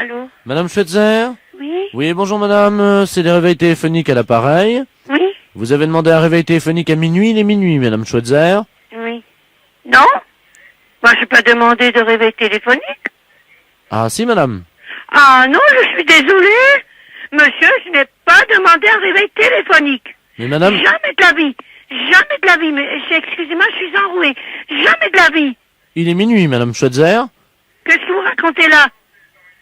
Allô? Madame Schweitzer? Oui? Oui, bonjour madame, c'est des réveils téléphoniques à l'appareil. Oui? Vous avez demandé un réveil téléphonique à minuit, il est minuit, madame Schweitzer. Oui. Non? Moi, je n'ai pas demandé de réveil téléphonique. Ah si madame. Ah non, je suis désolée. Monsieur, je n'ai pas demandé un réveil téléphonique. Mais madame... Jamais de la vie. Jamais de la vie. Mais excusez-moi, je suis enrouée. Jamais de la vie. Il est minuit, madame Schweitzer. Qu'est-ce que vous racontez là?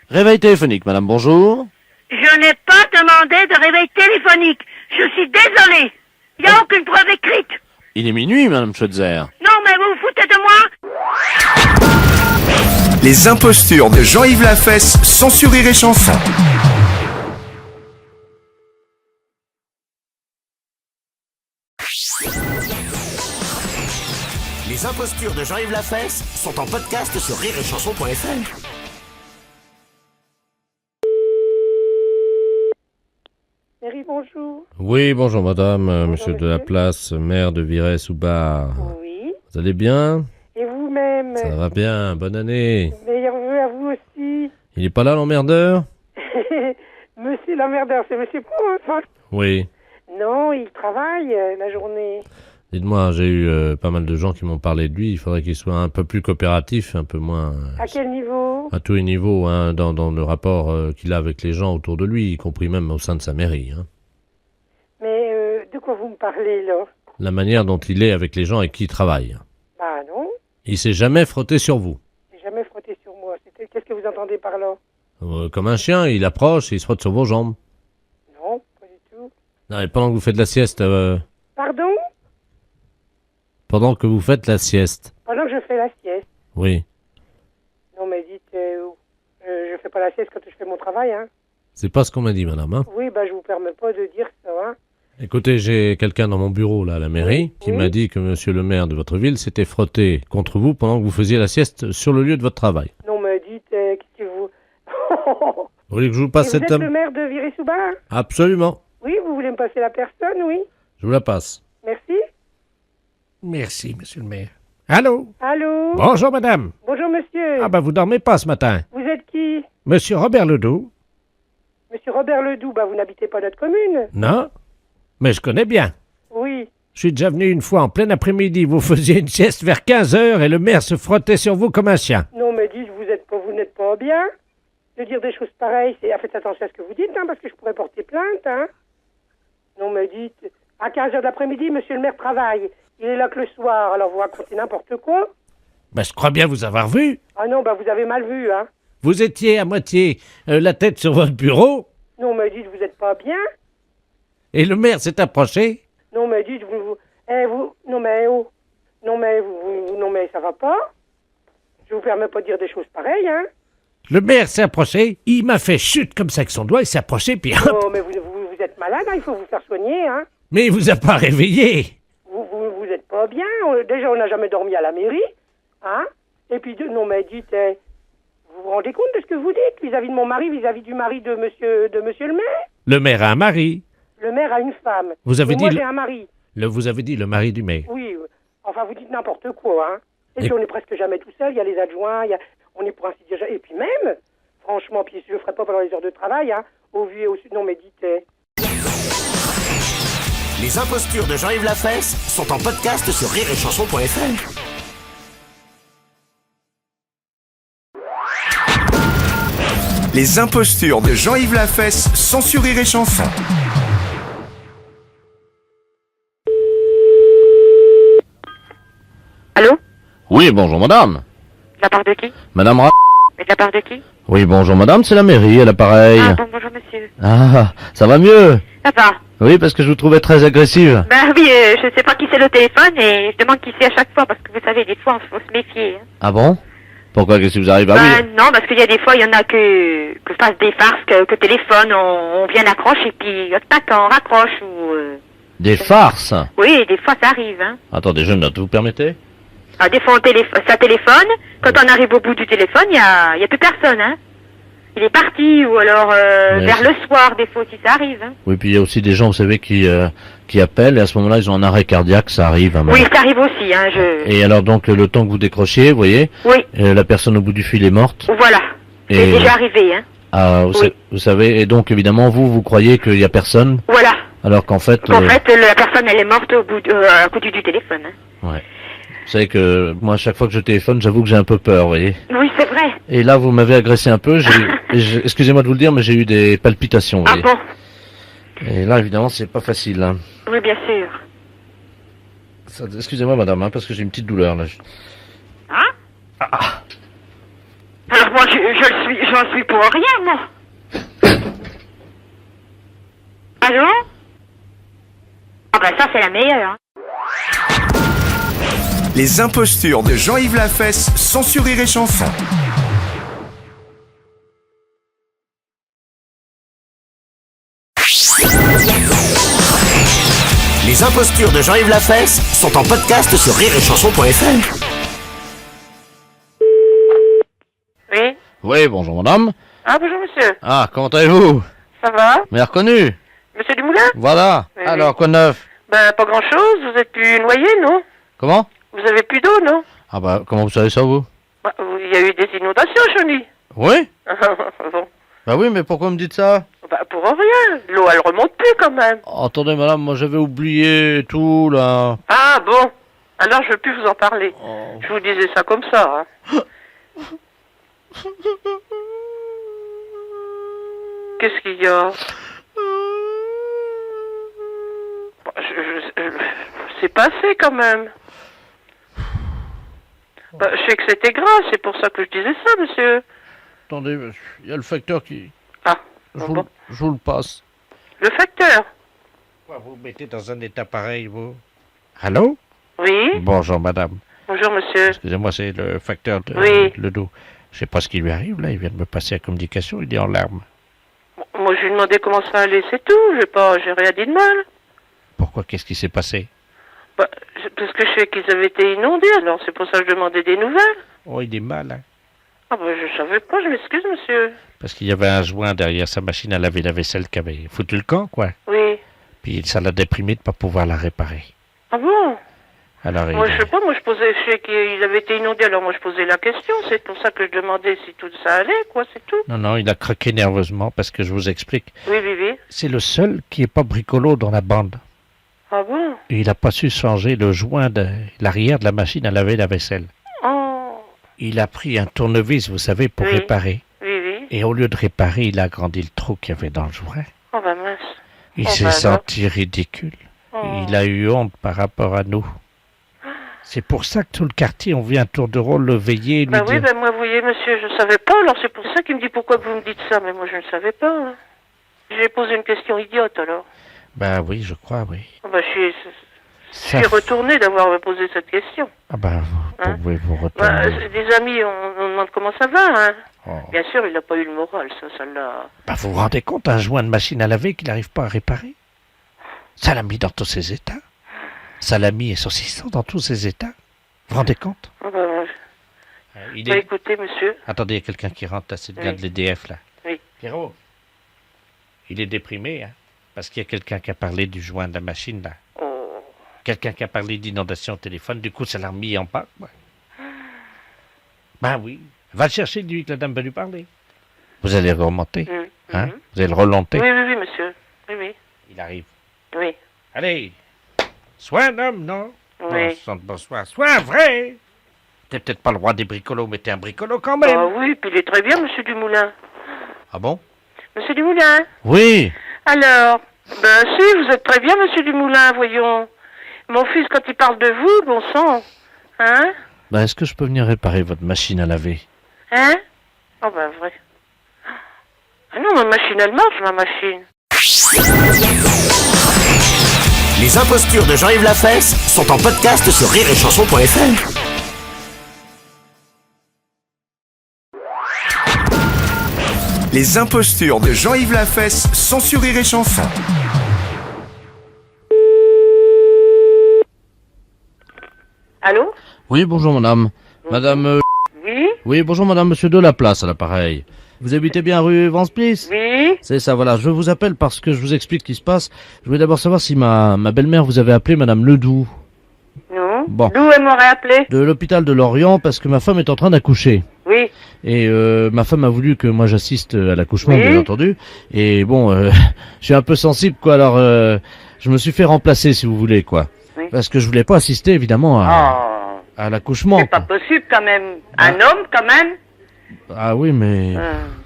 Réveil téléphonique, madame, bonjour. Je n'ai pas demandé de réveil téléphonique. Je suis désolée. Il n'y a aucune preuve écrite. Il est minuit, madame Schweitzer. Non, mais vous vous foutez de moi? Les impostures de Jean-Yves Lafesse, sans sourire et chanson. Les impostures de Jean-Yves Lafesse sont en podcast sur rireetchanson.fr. Mairie, bonjour. Oui, bonjour madame, monsieur de la place, maire de Virey-sous-Bar. Oui. Vous allez bien? Et vous-même? Ça va bien, bonne année. Meilleurs vœux à vous aussi. Il est pas là l'emmerdeur? Monsieur l'emmerdeur, c'est monsieur Pro, hein? Oui. Non, il travaille la journée. Dites-moi, j'ai eu pas mal de gens qui m'ont parlé de lui, il faudrait qu'il soit un peu plus coopératif, un peu moins... À quel niveau? à tous les niveaux, hein, dans le rapport qu'il a avec les gens autour de lui, y compris même au sein de sa mairie. Hein. Mais de quoi vous me parlez, là? La manière dont il est avec les gens avec qui il travaille. Bah non, Il s'est jamais frotté sur vous. j'ai jamais frotté sur moi. Qu'est-ce que vous entendez par là? Comme un chien, il approche et il se frotte sur vos jambes. Non, pas du tout. Non, et pendant que vous faites la sieste... Pardon? pendant que vous faites la sieste. Pendant que je fais la sieste. Oui. Non, mais dites, je fais pas la sieste quand je fais mon travail, hein. C'est pas ce qu'on m'a dit, madame. Hein. Oui, bah je vous permets pas de dire ça, hein. Écoutez, j'ai quelqu'un dans mon bureau, là, à la mairie, qui Oui. m'a dit que monsieur le maire de votre ville s'était frotté contre vous pendant que vous faisiez la sieste sur le lieu de votre travail. Non, mais dites, qu'est-ce que vous... Vous voulez que je vous Et passe vous cette êtes dame? le maire de Virey-sous-Bar? Absolument. Oui, vous voulez me passer la personne, oui. Je vous la passe. Merci. Merci, monsieur le maire. Allô? Allô? Bonjour, madame. Bonjour, monsieur. Ah ben, vous dormez pas ce matin. Vous êtes qui? Monsieur Robert Ledoux? Monsieur Robert Ledoux, bah vous n'habitez pas notre commune. Non? Mais je connais bien. Oui. Je suis déjà venu une fois en plein après-midi. Vous faisiez une sieste vers 15h et le maire se frottait sur vous comme un chien. Non, mais dites, vous n'êtes pas bien. De dire des choses pareilles, faites attention à ce que vous dites, hein, parce que je pourrais porter plainte, hein. Non, mais dites, à 15h de l'après-midi, monsieur le maire travaille. Il est là que le soir, alors vous racontez n'importe quoi. Ben, je crois bien vous avoir vu. Ah non, bah vous avez mal vu, hein. Vous étiez à moitié la tête sur votre bureau Non, mais dites, vous n'êtes pas bien. et le maire s'est approché. Non, mais dites, non, mais, oh. Non, mais, non, mais ça va pas. Je vous permets pas de dire des choses pareilles, hein. Le maire s'est approché. Il m'a fait chute comme ça avec son doigt. Il s'est approché, puis hop. Oh, mais vous êtes malade, hein, il faut vous faire soigner, hein. Mais il vous a pas réveillé. Vous êtes pas bien. Déjà, on n'a jamais dormi à la mairie, hein. Et puis, non, mais dites, vous vous rendez compte de ce que vous dites vis-à-vis de mon mari, vis-à-vis du mari de monsieur le maire? Le maire a un mari. Le maire a une femme. Vous avez Et dit moi, le- j'ai un mari. Vous avez dit le mari du maire. Oui, enfin, vous dites n'importe quoi, hein. Et Et- puis, on est presque jamais tout seul. Il y a les adjoints, on est pour ainsi dire... Et puis même, franchement, puis je le ferai pas pendant les heures de travail, hein. Au vu et au sud. Non, mais dites... Les impostures de Jean-Yves Lafesse sont en podcast sur rireetchanson.fr. Les impostures de Jean-Yves Lafesse, sans sourire et chanson. Allô? Oui, bonjour madame. De la part de qui? Madame Ra... Mais de la part de qui? Oui, bonjour madame, c'est la mairie à l'appareil. Ah bon, bonjour monsieur. Ah, ça va mieux? Ça va? Oui, parce que je vous trouvais très agressive. Ben oui, je sais pas qui c'est le téléphone et je demande qui c'est à chaque fois parce que vous savez, des fois, il faut se méfier. Hein. Ah bon? Pourquoi, qu'est-ce qui vous arrive? Ah oui. Non, parce qu'il y a des fois, il y en a que fasse des farces, que téléphone, on vient accroche et puis, tac, on raccroche ou... Des farces? Oui, des fois, ça arrive, hein. Attendez, je note, vous permettez? Ah, des fois, ça téléphone, quand on arrive au bout du téléphone, il y a plus personne, hein. Il est parti, ou alors vers le soir, des fois aussi, ça arrive, hein. Oui, puis il y a aussi des gens, vous savez, qui appellent, et à ce moment-là, ils ont un arrêt cardiaque, ça arrive. Hein, Oui, ça arrive aussi, hein, Et alors, donc, le temps que vous décrochiez, vous voyez, Oui, la personne au bout du fil est morte. voilà. C'est Et- déjà arrivé, hein. Ah, Oui. vous savez, et donc évidemment, vous croyez qu'il y a personne, Voilà. alors qu'en fait... En fait, la personne, elle est morte au bout à côté du téléphone. Hein. Ouais. Vous savez que moi, à chaque fois que je téléphone, j'avoue que j'ai un peu peur, vous voyez. Oui, c'est vrai. Et là, vous m'avez agressé un peu, excusez-moi de vous le dire, mais j'ai eu des palpitations, vous Ah voyez. bon? Et là, évidemment, c'est pas facile, hein. Oui, bien sûr. Excusez-moi, madame, hein, parce que j'ai une petite douleur, là. Hein? Ah. Alors moi, j'en suis pour rien, moi. Allô? Ah bah ça, c'est la meilleure. Hein. Les impostures de Jean-Yves Lafesse, sans sur Rire et Chanson. Les impostures de Jean-Yves Lafesse sont en podcast sur rireetchanson.fr. Oui? Oui, bonjour, madame. Ah, bonjour, monsieur. Ah, comment allez-vous? Ça va? M'avez reconnu? Monsieur Dumoulin? Voilà. Oui, Alors, quoi de neuf? Ben, pas grand-chose. Vous êtes plus noyé, non? Comment? Vous avez plus d'eau, non? Ah bah, comment vous savez ça, vous? Bah, il y a eu des inondations, Johnny. Oui? Bon. Bah oui, mais pourquoi me dites ça? Bah, pour rien. L'eau, elle remonte plus, quand même. Attendez, madame, moi j'avais oublié tout, là. Ah, bon. Alors, je veux plus vous en parler. Oh. Je vous disais ça comme ça, hein. Qu'est-ce qu'il y a? Bon, c'est passé, quand même. Bah, je sais que c'était grave, c'est pour ça que je disais ça, monsieur. Attendez, il y a le facteur qui... Ah, Je bon. vous le passe. Le facteur? Pourquoi vous mettez dans un état pareil, vous? Allô? Oui. Bonjour, madame. Bonjour, monsieur. Excusez-moi, c'est le facteur de Oui. le dos. Je sais pas ce qui lui arrive, là. Il vient de me passer la communication, il est en larmes. Moi, je lui ai demandé comment ça allait, c'est tout. J'ai rien dit de mal. Pourquoi? Qu'est-ce qui s'est passé? Bah, parce que je sais qu'ils avaient été inondés, alors c'est pour ça que je demandais des nouvelles. Oh, il est mal, hein. Ah bah, je savais pas, je m'excuse, monsieur. Parce qu'il y avait un joint derrière sa machine à laver la vaisselle qui avait foutu le camp, quoi. Oui. Puis ça l'a déprimé de pas pouvoir la réparer. Ah bon? Alors, Moi, je sais pas, je sais qu'ils avaient été inondés, alors moi, je posais la question. C'est pour ça que je demandais si tout ça allait, quoi, c'est tout. Non, non, il a craqué nerveusement parce que je vous explique. Oui, oui, oui. C'est le seul qui est pas bricolo dans la bande. Ah bon? Et il a pas su changer le joint de l'arrière de la machine à laver la vaisselle. Oh. Il a pris un tournevis, vous savez, pour Oui. réparer. Oui, oui. Et au lieu de réparer, il a agrandi le trou qu'il y avait dans le joint. Oh bah mince. Il Oh, s'est bah senti ridicule. Oh. Il a eu honte par rapport à nous. C'est pour ça que tout le quartier, on vient à tour de rôle le veiller et lui Bah oui, dire... bah moi, vous voyez, monsieur, je savais pas, alors c'est pour ça qu'il me dit pourquoi vous me dites ça, mais moi, je ne savais pas. Hein. J'ai posé une question idiote, alors. Ben oui, je crois, oui. Ah bah, je Ça suis retourné d'avoir posé cette question. Ah ben, vous Hein? pouvez vous Bah, retourner. des amis, on demande comment ça va, hein. Oh. Bien sûr, il n'a pas eu le moral, ça l'a... Ben, vous vous rendez compte, un joint de machine à laver qu'il n'arrive pas à réparer? Ça l'a mis dans tous ses états. Ça l'a mis et saucisson dans tous ses états. Vous vous rendez compte? Ah bah, Il bah, écoutez, monsieur. Attendez, il y a quelqu'un qui rentre, là, c'est le gars Oui. de l'EDF, là. Oui. Pierrot, il est déprimé, hein, parce qu'il y a quelqu'un qui a parlé du joint de la machine, là. Oh. Quelqu'un qui a parlé d'inondation au téléphone, du coup, ça l'a remis en bas, quoi. Ben oui, va le chercher, lui, que la dame va lui parler. Vous allez le remonter, hein? Mhm. Vous allez le remonter. Oui, oui, oui, monsieur. Oui, oui. Il arrive. Oui. Allez, sois un homme, non? Oui. Bonsoir, sois un vrai. T'es peut-être pas le roi des bricolos, mais t'es un bricolo quand même. Ah oui, puis il est très bien, monsieur Dumoulin. Ah bon? Monsieur Dumoulin? Oui. Alors, ben si, vous êtes très bien, monsieur Dumoulin, voyons. Mon fils, quand il parle de vous, bon sang, hein? Ben, est-ce que je peux venir réparer votre machine à laver? Hein? Oh ben vrai. Ah non, ma machine, elle marche, ma machine. Les impostures de Jean-Yves Lafesse sont en podcast sur rireetchanson.fr. Les impostures de Jean-Yves Lafesse, sans sur Rire et Chanson. Allô? Oui, bonjour madame. Madame... Oui? Oui, bonjour madame, monsieur Delaplace à l'appareil. Vous habitez bien rue Vansplice? Oui? C'est ça, voilà. Je vous appelle parce que je vous explique ce qui se passe. Je voulais d'abord savoir si ma belle-mère vous avait appelé madame Ledoux. Non? Bon. D'où elle m'aurait appelé? De l'hôpital de Lorient parce que ma femme est en train d'accoucher. Oui. Et ma femme a voulu que moi j'assiste à l'accouchement, Oui. bien entendu. Et bon, je suis un peu sensible, quoi. Alors, je me suis fait remplacer, si vous voulez, quoi. Oui. Parce que je voulais pas assister, évidemment, Oh, à l'accouchement. c'est pas quoi. possible quand même. Un homme quand même. Ah oui, mais...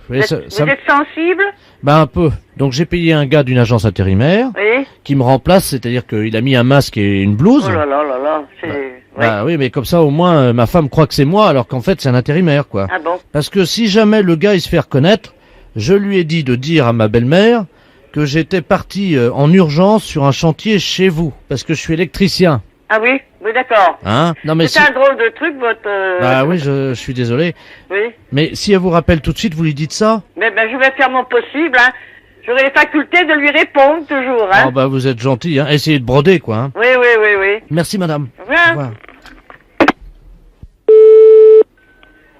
Vous Oui, êtes, ça vous êtes sensible? bah un peu. Donc j'ai payé un gars d'une agence intérimaire Oui. qui me remplace, c'est-à-dire qu'il a mis un masque et une blouse. Oh là là là là. C'est... oui. Bah oui, mais comme ça au moins ma femme croit que c'est moi alors qu'en fait c'est un intérimaire quoi. Ah bon? Parce que si jamais le gars il se fait reconnaître, je lui ai dit de dire à ma belle-mère que j'étais parti en urgence sur un chantier chez vous parce que je suis électricien. Ah oui? Oui, d'accord. Hein? Non mais C'est si... un drôle de truc, votre... Bah oui, je suis désolé. Oui. Mais si elle vous rappelle tout de suite, vous lui dites ça? Mais ben, je vais faire mon possible, hein. J'aurai les facultés de lui répondre, toujours, hein. Oh bah vous êtes gentil, hein. Essayez de broder quoi. Hein. Oui, oui, oui, oui. Merci madame. Au Au revoir. revoir.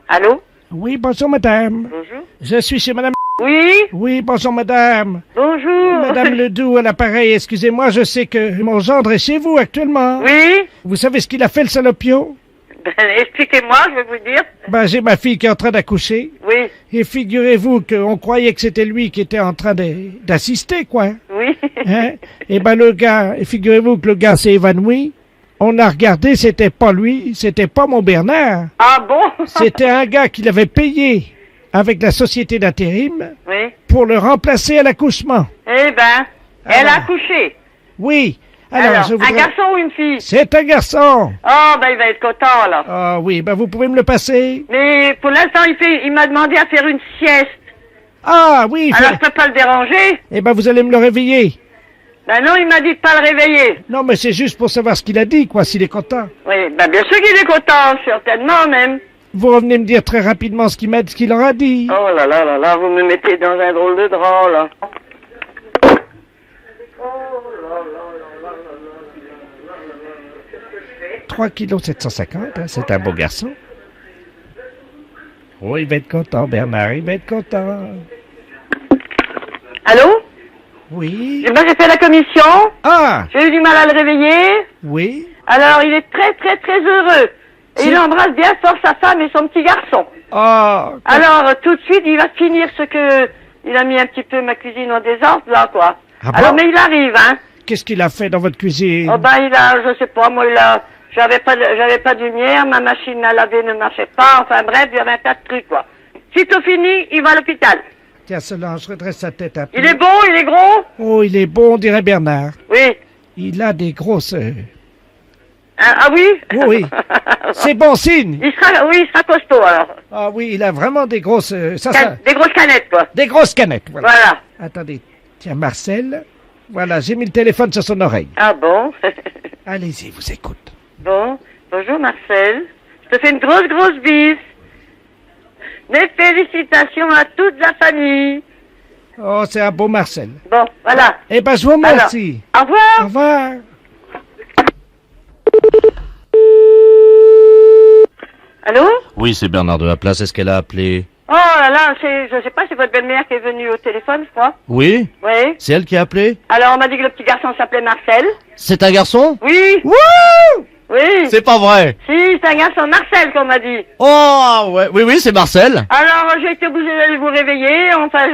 Allô? Oui, bonjour madame. Bonjour. Je suis chez madame... Oui? Oui, bonjour madame. Bonjour. Madame Ledoux à l'appareil, excusez-moi, je sais que mon gendre est chez vous actuellement. Oui? Vous savez ce qu'il a fait le salopio? Ben, expliquez-moi, je vais vous dire. Ben, j'ai ma fille qui est en train d'accoucher. Oui. Et figurez-vous qu'on croyait que c'était lui qui était en train d'assister, quoi. Oui. Hein? Et ben le gars, et figurez-vous que le gars s'est évanoui. On a regardé, c'était pas lui, c'était pas mon Bernard. Ah bon? C'était un gars qui l'avait payé avec la société d'intérim Oui. pour le remplacer à l'accouchement. Eh ben, elle a accouché. Oui. Alors, je voudrais... un garçon ou une fille? C'est un garçon. Oh, ben, il va être content, là. Ah oui, ben vous pouvez me le passer. Mais, pour l'instant, il m'a demandé à faire une sieste. Ah oui, Alors, je peux pas le déranger? eh ben vous allez me le réveiller. Ben non, il m'a dit de pas le réveiller. Non, mais c'est juste pour savoir ce qu'il a dit, quoi, s'il est content. Oui, ben bien sûr qu'il est content, certainement même. Vous revenez me dire très rapidement ce qu'il aura dit. Oh là là là là, vous me mettez dans un drôle de drap, là. 3 kilos 750, hein, c'est un beau garçon. Oh, il va être content, Bernard, il va être content. Allô? Oui. Moi, j'ai fait la commission. Ah, J'ai eu du mal à le réveiller. oui. Alors, il est très, très, très heureux. Et il embrasse bien fort sa femme et son petit garçon. Ah, Alors, tout de suite, il va finir ce que... Il a mis un petit peu ma cuisine en désordre, là, quoi. Ah bon? Alors, mais il arrive, hein. qu'est-ce qu'il a fait dans votre cuisine? Oh, ben, il a... Je sais pas, moi, il a... J'avais pas de lumière, ma machine à laver ne marchait pas. Enfin, bref, il y avait un tas de trucs, quoi. Sitôt fini, il va à l'hôpital. Tiens, Solange, redresse sa tête un peu. Il est beau, il est gros? Oh, il est bon, on dirait Bernard. Oui. Il a des grosses... Ah oui? Oui, c'est bon signe. Il sera costaud, alors. Ah oui, il a vraiment des grosses... Des grosses canettes, quoi. Des grosses canettes, voilà. Voilà. Attendez, tiens, Marcel. Voilà, j'ai mis le téléphone sur son oreille. Ah bon? Allez-y, vous écoute. Bon. Bonjour, Marcel. Je te fais une grosse, grosse bise. Mes félicitations à toute la famille. Oh, c'est un beau Marcel. Bon, voilà. Eh ben, je vous remercie. Au revoir. Au revoir. Allô? Oui, c'est Bernard de la Place. Est-ce qu'elle a appelé? Oh là là, je sais pas, c'est votre belle-mère qui est venue au téléphone, je crois. Oui? Oui. C'est elle qui a appelé? Alors, on m'a dit que le petit garçon s'appelait Marcel. C'est un garçon? Oui. Wouh! Oui. C'est pas vrai! Si, c'est un garçon Marcel qu'on m'a dit. Oh, ouais. Oui, oui, c'est Marcel. Alors, j'ai été obligée d'aller vous réveiller. Enfin,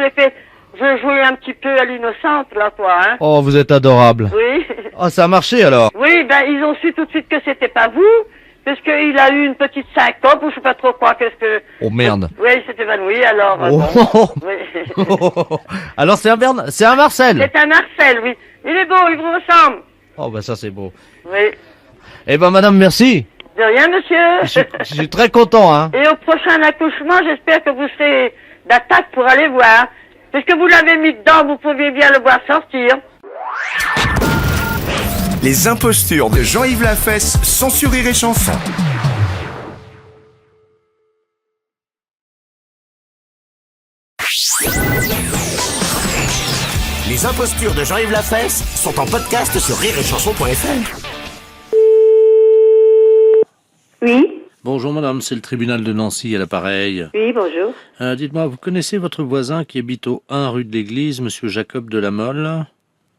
je jouais un petit peu à l'innocente, là, quoi, hein. Oh, vous êtes adorable. Oui. Oh, ça a marché alors. Oui, ben, ils ont su tout de suite que c'était pas vous. Parce qu'il a eu une petite syncope, ou je sais pas trop quoi, qu'est-ce que... Oh merde. Oui, il s'est évanoui, alors... Oh. Oui. Alors c'est un Bernard, c'est un Marcel. C'est un Marcel, oui. Il est beau, il vous ressemble. Oh bah ça c'est beau. Oui. Eh ben madame, merci. De rien, monsieur. Je suis très content, hein. Et au prochain accouchement, j'espère que vous serez d'attaque pour aller voir. Puisque vous l'avez mis dedans, vous pouviez bien le voir sortir. Les impostures de Jean-Yves Lafesse, sans sur Rire et Chanson. Les impostures de Jean-Yves Lafesse sont en podcast sur rireetchanson.fr. Oui, Bonjour madame, c'est le tribunal de Nancy à l'appareil. oui, bonjour. Dites-moi, vous connaissez votre voisin qui habite au 1 rue de l'Église, monsieur Jacob de la Molle?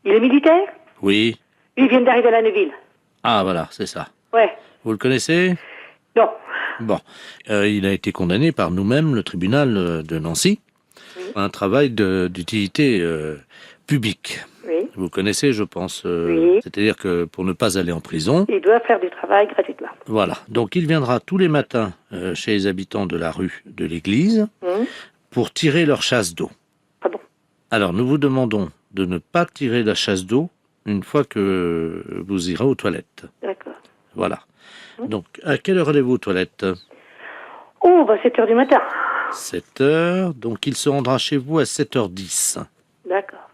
Il est militaire? Oui. Il vient d'arriver à la Neuville. Ah voilà, c'est ça. Ouais. Vous le connaissez? Non. Bon, il a été condamné par nous-mêmes, le tribunal de Nancy, à un travail d'utilité publique. Oui. Vous connaissez, je pense. Oui. C'est-à-dire que pour ne pas aller en prison, Il doit faire du travail gratuitement. voilà. Donc il viendra tous les matins chez les habitants de la rue de l'église pour tirer leur chasse d'eau. Ah bon? Alors nous vous demandons de ne pas tirer la chasse d'eau une fois que vous irez aux toilettes. D'accord. Voilà. Donc à quelle heure allez-vous aux toilettes? Oh, 7h du matin. 7 heures. Donc il se rendra chez vous à 7h10. D'accord.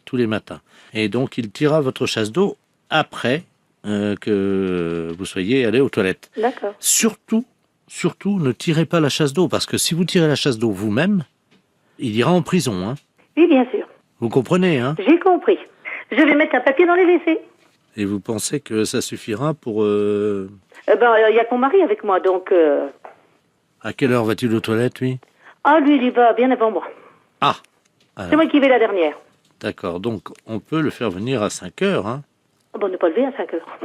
Tous les matins. Et donc il tirera votre chasse d'eau après que vous soyez allé aux toilettes. D'accord. Surtout, ne tirez pas la chasse d'eau, parce que si vous tirez la chasse d'eau vous-même, il ira en prison. Oui, bien sûr. Vous comprenez, J'ai compris. Je vais mettre un papier dans les WC. Et vous pensez que ça suffira pour... Il y a que mon mari avec moi, donc... À quelle heure va-t-il aux toilettes, lui? Ah, lui, il y va bien avant moi. Ah C'est moi qui vais la dernière. D'accord, donc on peut le faire venir à 5 heures. On ne pas lever à 5 heures.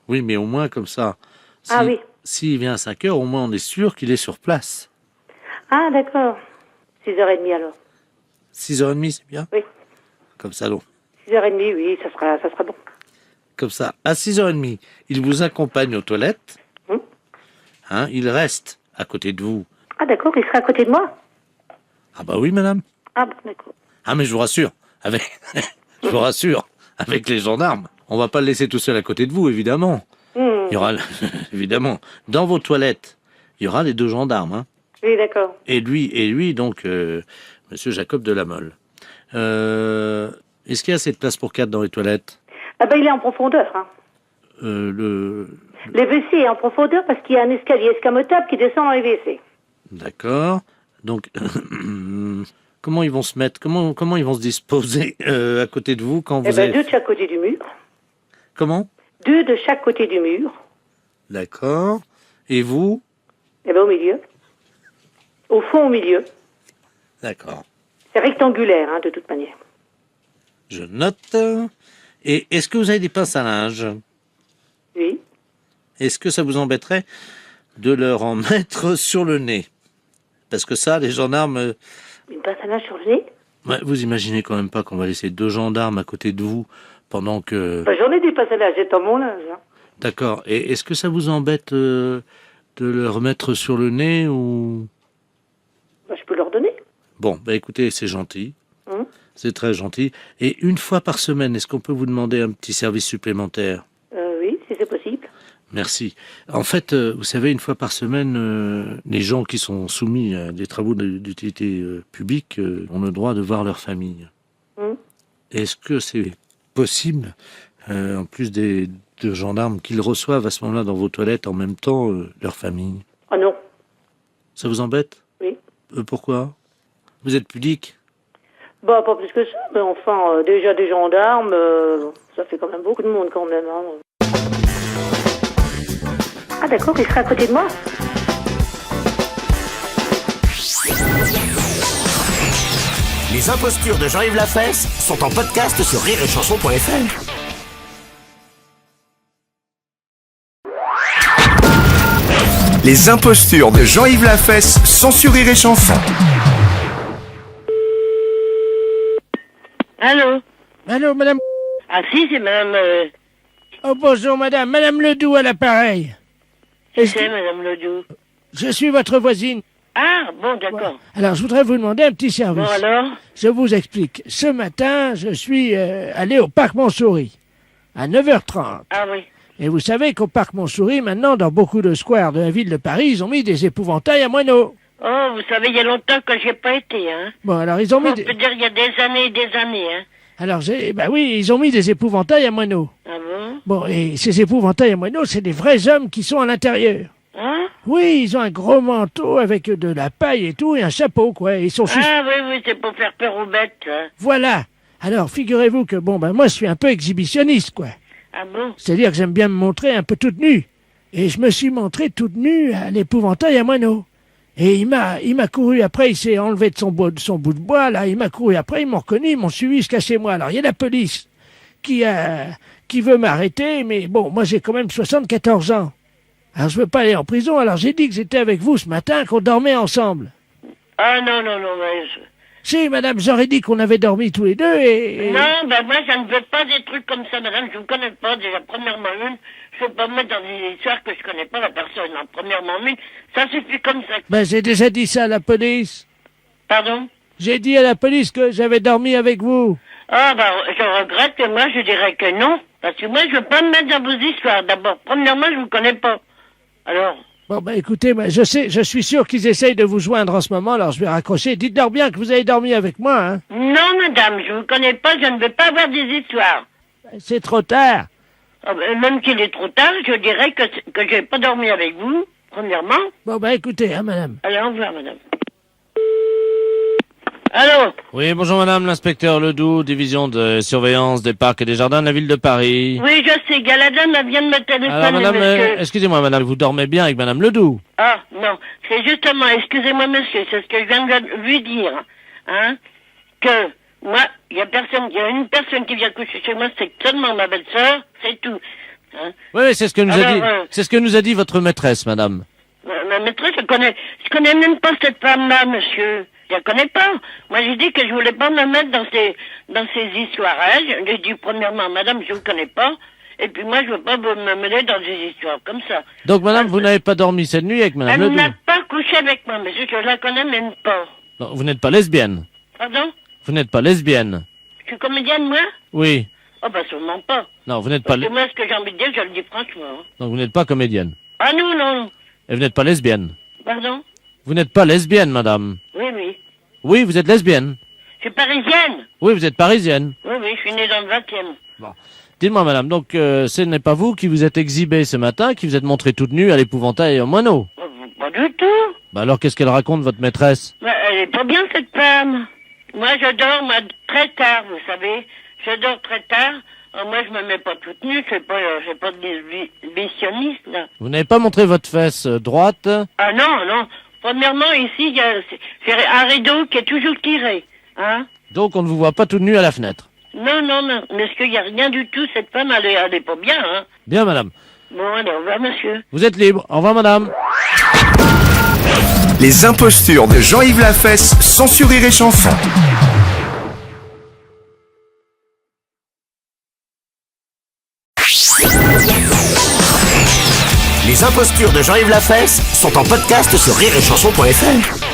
Oui, mais au moins comme ça. Oui. S'il vient à 5 heures, au moins on est sûr qu'il est sur place. Ah, d'accord. 6h30 alors. 6h30, c'est bien? Oui. Comme ça, donc. 6h30, oui, ça sera bon. Comme ça, à 6h30, il vous accompagne aux toilettes. Il reste à côté de vous. Ah, d'accord, il sera à côté de moi? Ah bah oui, madame. Ah, bon, d'accord. Ah, mais je vous rassure, je vous rassure, avec les gendarmes, on va pas le laisser tout seul à côté de vous, évidemment. Il y aura, évidemment, dans vos toilettes, il y aura les 2 gendarmes. Oui, d'accord. Et lui, donc, monsieur Jacob de la Mole. Est-ce qu'il y a assez de place pour 4 dans les toilettes? Il est en profondeur. Les WC est en profondeur parce qu'il y a un escalier escamotable qui descend dans les WC. D'accord. Donc, comment ils vont se mettre? Comment ils vont se disposer à côté de vous quand vous avez... 2 de chaque côté du mur. Comment? 2 de chaque côté du mur. D'accord. Et vous? Au milieu. Au fond, au milieu. D'accord. C'est rectangulaire, de toute manière. Je note. Et est-ce que vous avez des pinces à linge? Oui. Est-ce que ça vous embêterait de leur en mettre sur le nez? Parce que ça, les gendarmes... Une pince à linge sur le nez? Vous imaginez quand même pas qu'on va laisser 2 gendarmes à côté de vous pendant que... J'en ai des pinces à linge, j'ai dans mon linge. D'accord. Et est-ce que ça vous embête de leur mettre sur le nez ou... Je peux leur donner. Bon, écoutez, c'est gentil. C'est très gentil. Et une fois par semaine, est-ce qu'on peut vous demander un petit service supplémentaire? Oui, si c'est possible. Merci. En fait, vous savez, une fois par semaine, les gens qui sont soumis à des travaux d'utilité publique ont le droit de voir leur famille. Est-ce que c'est possible, en plus des gendarmes, qu'ils reçoivent à ce moment-là dans vos toilettes en même temps leur famille? Ah non. Ça vous embête? Oui. Pourquoi? Vous êtes pudique? Pas plus que ça, mais enfin, déjà des gendarmes, ça fait quand même beaucoup de monde quand même. Ah d'accord, il sera à côté de moi? Les impostures de Jean-Yves Lafesse sont en podcast sur rireetchanson.fr. Les impostures de Jean-Yves Lafesse sont sur Rire et Chanson. Allô? Allô, madame? Ah si, c'est madame... Oh, bonjour, madame. Madame Ledoux à l'appareil. C'est madame Ledoux. Je suis votre voisine. Ah, bon, d'accord. Alors, je voudrais vous demander un petit service. Bon, alors? Je vous explique. Ce matin, je suis allé au parc Montsouris, à 9h30. Ah oui. Et vous savez qu'au parc Montsouris, maintenant, dans beaucoup de squares de la ville de Paris, ils ont mis des épouvantails à moineaux. Oh, vous savez, il y a longtemps que j'ai pas été, hein. Bon, alors, ils ont mis... On peut dire il y a des années et des années, hein. Alors, oui, ils ont mis des épouvantails à moineaux. Ah bon? Bon, et ces épouvantails à moineaux, c'est des vrais hommes qui sont à l'intérieur. Hein? Oui, ils ont un gros manteau avec de la paille et tout, et un chapeau, quoi. Ils sont Ah oui, c'est pour faire peur aux bêtes, hein. Voilà. Alors, figurez-vous que, moi, je suis un peu exhibitionniste, quoi. Ah bon? C'est-à-dire que j'aime bien me montrer un peu toute nue. Et je me suis montré toute nue à l'épouvantail à moineaux. Et il m'a couru après, il s'est enlevé de son bout de bois, là, il m'a couru après, ils m'ont reconnu, ils m'ont suivi jusqu'à chez moi. Alors, il y a la police qui veut m'arrêter, mais bon, moi, j'ai quand même 74 ans. Alors je veux pas aller en prison, alors j'ai dit que j'étais avec vous ce matin, qu'on dormait ensemble. Ah non, mais... Si, madame, j'aurais dit qu'on avait dormi tous les deux et... Non, ben moi, je ne veux pas des trucs comme ça, madame. Je vous connais pas, déjà, premièrement une. Je ne veux pas me mettre dans des histoires que je connais pas la personne. En premièrement une, ça suffit comme ça. Ben, j'ai déjà dit ça à la police. Pardon? J'ai dit à la police que j'avais dormi avec vous. Ah, ben, je regrette, mais moi, je dirais que non. Parce que moi, je veux pas me mettre dans vos histoires. D'abord, premièrement, je vous connais pas. Alors... Bon, ben écoutez, moi, je suis sûr qu'ils essayent de vous joindre en ce moment, alors je vais raccrocher. Dites-leur bien que vous avez dormi avec moi, hein. Non, madame, je vous connais pas, je ne veux pas avoir des histoires. C'est trop tard. Ah, ben, même qu'il est trop tard, je dirais que j'ai pas dormi avec vous, premièrement. Bon, ben écoutez, hein, madame. Allez, au revoir, madame. Allô? Oui, bonjour madame, l'inspecteur Ledoux, division de surveillance des parcs et des jardins de la ville de Paris. Oui, je sais, Galadam, elle vient de me téléphoner, Alors madame, monsieur. excusez-moi madame, vous dormez bien avec madame Ledoux? Ah, non, c'est justement, excusez-moi, monsieur, c'est ce que je viens de lui dire, hein, que moi, il y a une personne qui vient coucher chez moi, c'est seulement ma belle-sœur, c'est tout. Hein. Oui, c'est ce que nous a Alors, dit. C'est ce que nous a dit votre maîtresse, madame. Ma maîtresse, je connais même pas cette femme-là, monsieur. Je la connais pas. Moi, j'ai dit que je voulais pas me mettre dans ces histoires. Hein. J'ai dit, premièrement, madame, je vous connais pas. Et puis moi, je veux pas me mêler dans des histoires comme ça. Donc madame, vous n'avez pas dormi cette nuit avec madame Elle Ledoux? n'a pas couché avec moi, monsieur, je la connais même pas. Non, vous n'êtes pas lesbienne? Pardon? Vous n'êtes pas lesbienne? Je suis comédienne, moi? Oui. Oh, bah, sûrement pas. Non, vous n'êtes pas... Parce que moi, ce que j'ai envie de dire, je le dis franchement. Hein. Donc vous n'êtes pas comédienne? Ah non, non. Et vous n'êtes pas lesbienne? Pardon? Vous n'êtes pas lesbienne, madame? Oui, oui. Oui, vous êtes lesbienne? Je suis parisienne. Oui, vous êtes parisienne. Oui, oui, je suis née dans le 20e. Bon. Dites-moi, madame, donc ce n'est pas vous qui vous êtes exhibée ce matin, qui vous êtes montrée toute nue à l'épouvantail et au moineau? Pas du tout. Bah alors, qu'est-ce qu'elle raconte, votre maîtresse? Bah, elle est pas bien, cette femme. Moi, je dors, très tard, vous savez. Je dors très tard. Alors, moi, je me mets pas toute nue. Je suis pas exhibitionniste, là. Vous n'avez pas montré votre fesse droite? Ah non, non. Premièrement, ici, c'est un rideau qui est toujours tiré. Hein? Donc on ne vous voit pas toute nue à la fenêtre? Non, non, non. Mais est-ce qu'il y a rien du tout? Cette femme, elle est pas bien, hein? Bien, madame. Bon, allez, au revoir, monsieur. Vous êtes libre. Au revoir, madame. Les impostures de Jean-Yves Lafesse, sans Rire et Chanson. Les impostures de Jean-Yves Lafesse sont en podcast sur rireetchanson.fr.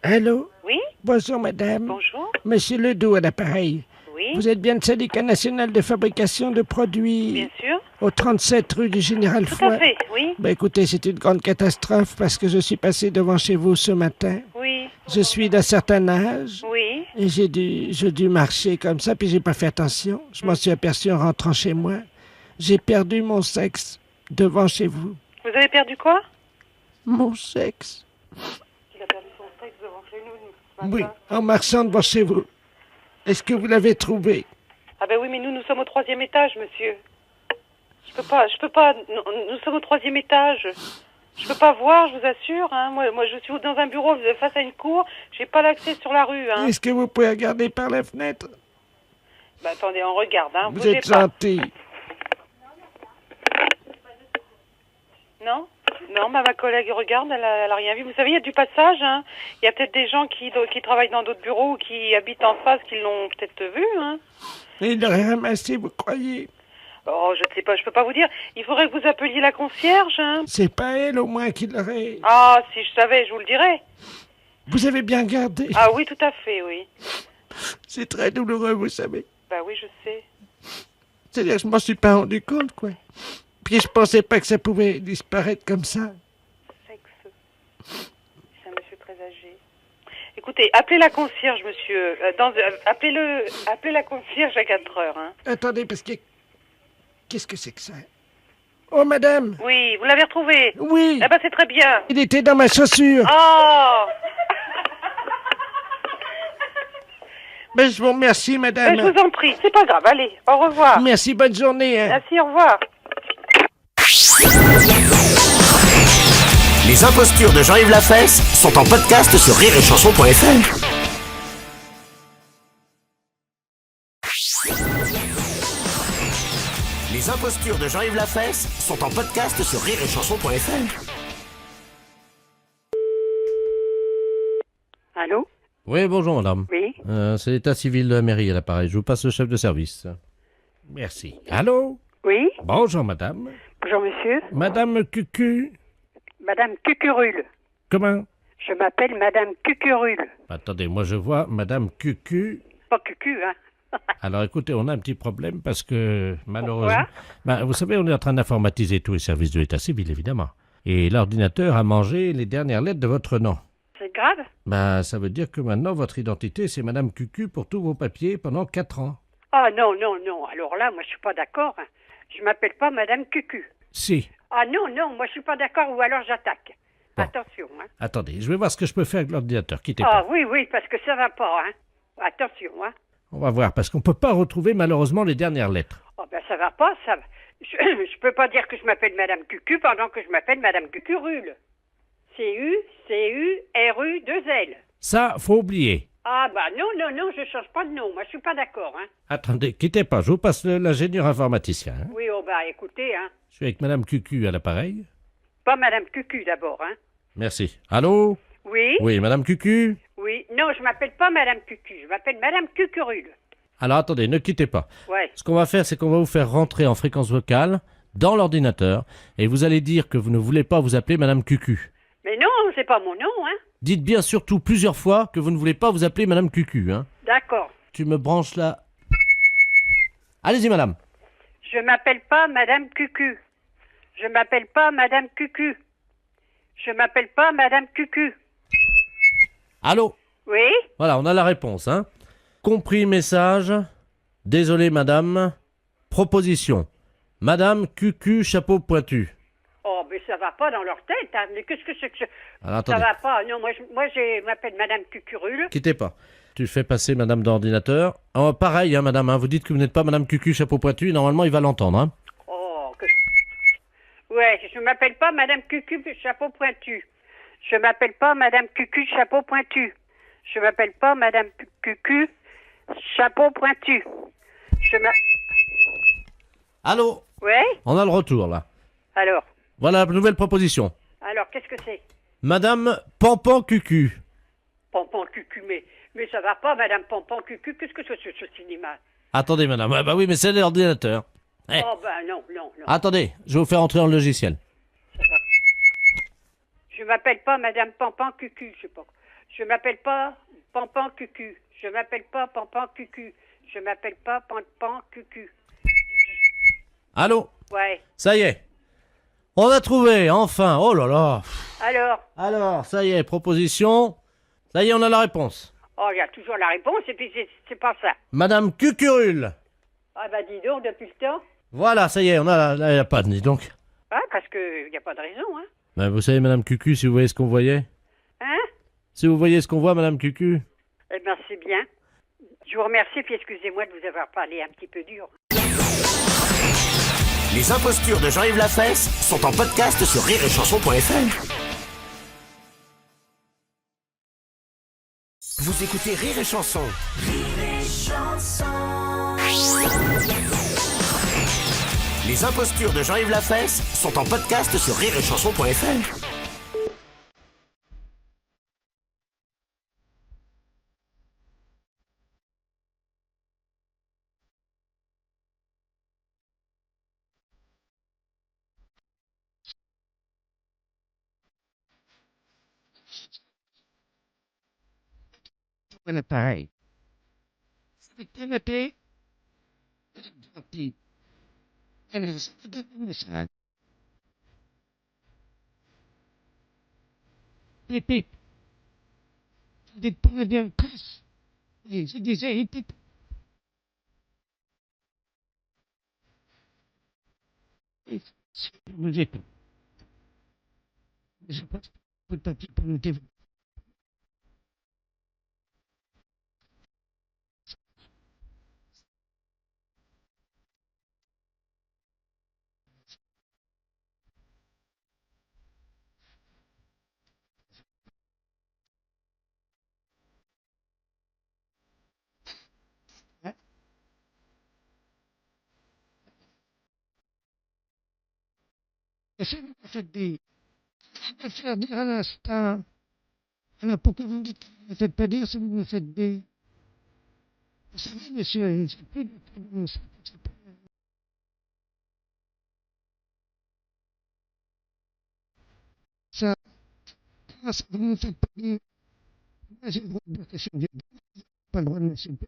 Allô? Oui? Bonjour, madame. Bonjour. Monsieur Ledoux à l'appareil. Oui? Vous êtes bien le syndicat national de fabrication de produits... Bien sûr. Au 37 rue du Général Tout Foy. à fait, oui. Ben écoutez, c'est une grande catastrophe parce que je suis passé devant chez vous ce matin. Oui. Je suis d'un certain âge. Oui. Et j'ai dû marcher comme ça, puis j'ai pas fait attention. Je m'en suis aperçu en rentrant chez moi. J'ai perdu mon sexe devant chez vous. Vous avez perdu quoi? Mon sexe. Il a perdu son sexe devant chez nous. Oui, en marchant devant chez vous. Est-ce que vous l'avez trouvé? Ah ben oui, mais nous sommes au 3e étage, monsieur. Je peux pas, nous sommes au 3e étage. Je peux pas voir, je vous assure, hein. Moi, je suis dans un bureau face à une cour, j'ai pas l'accès sur la rue, hein. Est-ce que vous pouvez regarder par la fenêtre? Bah attendez, on regarde, hein. Vous Bougez êtes pas. gentil. Non? Non, bah ma collègue regarde, elle a rien vu. Vous savez, il y a du passage, hein. Il y a peut-être des gens qui travaillent dans d'autres bureaux ou qui habitent en face, qui l'ont peut-être vu, hein. Et il l'aurait ramassé, vous croyez? Oh, je ne sais pas, je peux pas vous dire. Il faudrait que vous appeliez la concierge, hein. C'est pas elle, au moins, qui l'aurait... Ah, si je savais, je vous le dirais. Vous avez bien gardé. Ah oui, tout à fait, oui. C'est très douloureux, vous savez. Bah oui, je sais. C'est-à-dire que je m'en suis pas rendu compte, quoi. Puis je pensais pas que ça pouvait disparaître comme ça. Sexe. C'est un monsieur très âgé. Écoutez, appelez la concierge, monsieur. Appelez la concierge à 4 heures, hein. Attendez, parce que... Qu'est-ce que c'est que ça? Oh, madame! Oui, vous l'avez retrouvé? Oui! Ah bah c'est très bien. Il était dans ma chaussure! Oh! Ben, je vous remercie, madame. Ben, je vous en prie, c'est pas grave, allez, au revoir. Merci, bonne journée. Hein. Merci, au revoir. Les impostures de Jean-Yves Lafesse sont en podcast sur rireetchanson.fr. impostures de Jean-Yves Lafesse sont en podcast sur rireetchanson.fr. Allô? Oui, bonjour madame. Oui? C'est l'état civil de la mairie à l'appareil. Je vous passe le chef de service. Merci. Allô? Oui? Bonjour madame. Bonjour, monsieur. Madame Cucu. Madame Cucurule. Comment? Je m'appelle Madame Cucurule. Attendez, moi je vois madame Cucu. Pas Cucu, hein? Alors écoutez, on a un petit problème parce que malheureusement... vous savez, on est en train d'informatiser tous les services de l'état civil, évidemment. Et l'ordinateur a mangé les dernières lettres de votre nom. C'est grave? Ça veut dire que maintenant, votre identité, c'est Madame Cucu pour tous vos papiers pendant 4 ans. Ah non, non, non. Alors là, moi, je suis pas d'accord. Hein. Je m'appelle pas Madame Cucu. Si. Ah non, non, moi, je suis pas d'accord ou alors j'attaque. Bon. Attention, hein. Attendez, je vais voir ce que je peux faire avec l'ordinateur. Quittez Ah pas. oui, oui, parce que ça va pas, hein. Attention, hein. On va voir, parce qu'on peut pas retrouver malheureusement les dernières lettres. Oh ben ça va pas, ça va. Je peux pas dire que je m'appelle Madame Cucu pendant que je m'appelle Madame Cucurule. C-U-C-U-R-U-2-L. Ça, faut oublier. Ah bah non, non, non, je change pas de nom. Moi, je suis pas d'accord, hein. Attendez, quittez pas, je vous passe l'ingénieur informaticien. Hein. Oui, oh bah écoutez, hein. Je suis avec Madame Cucu à l'appareil. Pas Madame Cucu d'abord, hein. Merci. Allô? Oui? Oui, Madame Cucu? Oui. Non, je m'appelle pas Madame Cucu, je m'appelle Madame Cucurule. Alors attendez, ne quittez pas. Ouais. Ce qu'on va faire, c'est qu'on va vous faire rentrer en fréquence vocale dans l'ordinateur et vous allez dire que vous ne voulez pas vous appeler Madame Cucu. Mais non, c'est pas mon nom, hein. Dites bien surtout plusieurs fois que vous ne voulez pas vous appeler Madame Cucu. Hein. D'accord. Tu me branches là. Allez-y, madame. Je m'appelle pas Madame Cucu. Je m'appelle pas Madame Cucu. Je m'appelle pas Madame Cucu. Allô? Oui? Voilà, on a la réponse. Hein. Compris message. Désolé, madame. Proposition. Madame Cucu, chapeau pointu. Oh, mais ça va pas dans leur tête, hein. Mais qu'est-ce que c'est que Alors, ça attendez. va pas. Non, moi, je m'appelle Madame Cucurule. Quittez pas. Tu fais passer madame d'ordinateur. Oh, pareil, hein, madame. Hein, vous dites que vous n'êtes pas madame Cucu, chapeau pointu. Normalement, il va l'entendre. Hein. Oh, que... Ouais, je m'appelle pas Madame Cucu, chapeau pointu. Je m'appelle pas Madame Cucu, chapeau pointu. Je m'appelle pas Madame Cucu, chapeau pointu. Allô? Ouais? On a le retour, là. Alors? Voilà, nouvelle proposition. Alors, qu'est-ce que c'est? Madame Pampan Cucu. Pampan Cucu, mais ça va pas, Madame Pampan Cucu. Qu'est-ce que c'est ce cinéma? Attendez, madame. Ah, bah oui, mais c'est l'ordinateur. Eh. Oh, ben non, non, non. Attendez, je vais vous faire entrer dans le logiciel. Ça va. Je m'appelle pas Madame Pampan Cucu, je sais pas. Je m'appelle pas Pampan Cucu. Je m'appelle pas Pampan Cucu. Je m'appelle pas Pampan Cucu. Allô? Ouais. Ça y est. On a trouvé, enfin. Oh là là. Alors, ça y est, proposition. Ça y est, on a la réponse. oh, il y a toujours la réponse, et puis c'est pas ça. Madame Cucurule. Ah bah dis donc, depuis le temps. Voilà, ça y est, on a la panne, dis donc. Ah, parce que y a pas de raison, hein. Ben, vous savez, madame Cucu, si vous voyez ce qu'on voyait? Hein? Si vous voyez ce qu'on voit, madame Cucu? Eh ben c'est bien. Je vous remercie, puis excusez-moi de vous avoir parlé un petit peu dur. Les impostures de Jean-Yves Lafesse sont en podcast sur rireetchanson.fr. Vous écoutez Rire et Chanson. Les impostures de Jean-Yves Lafesse sont en podcast sur rireetchanson.fr. Voilà, pareil. C'est canapé. Pip. Des points de presse. Et je disais, pip. Vous êtes. Je pense peut-être pour le développer. si vous me faites dire, je vais faire dire à l'instant. Alors pourquoi vous me dites que vous ne me faites pas dire si vous me faites dire? Vous savez, monsieur, c'est plus ça, ça vous ne me faites pas dire. Moi, j'ai le droit de dire que je suis pas le droit de m'insulter.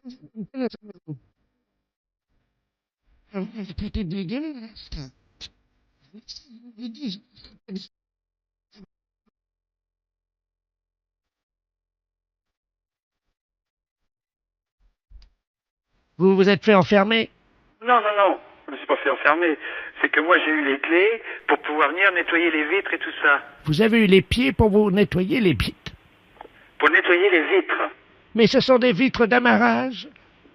Vous m'avez traité de dégueulasse. Je dis, Vous vous êtes fait enfermer? Non, je me suis pas fait enfermer. C'est que moi j'ai eu les clés pour pouvoir venir nettoyer les vitres et tout ça. Vous avez eu les pieds pour vous nettoyer les vitres? Pour nettoyer les vitres. Mais ce sont des vitres d'amarrage?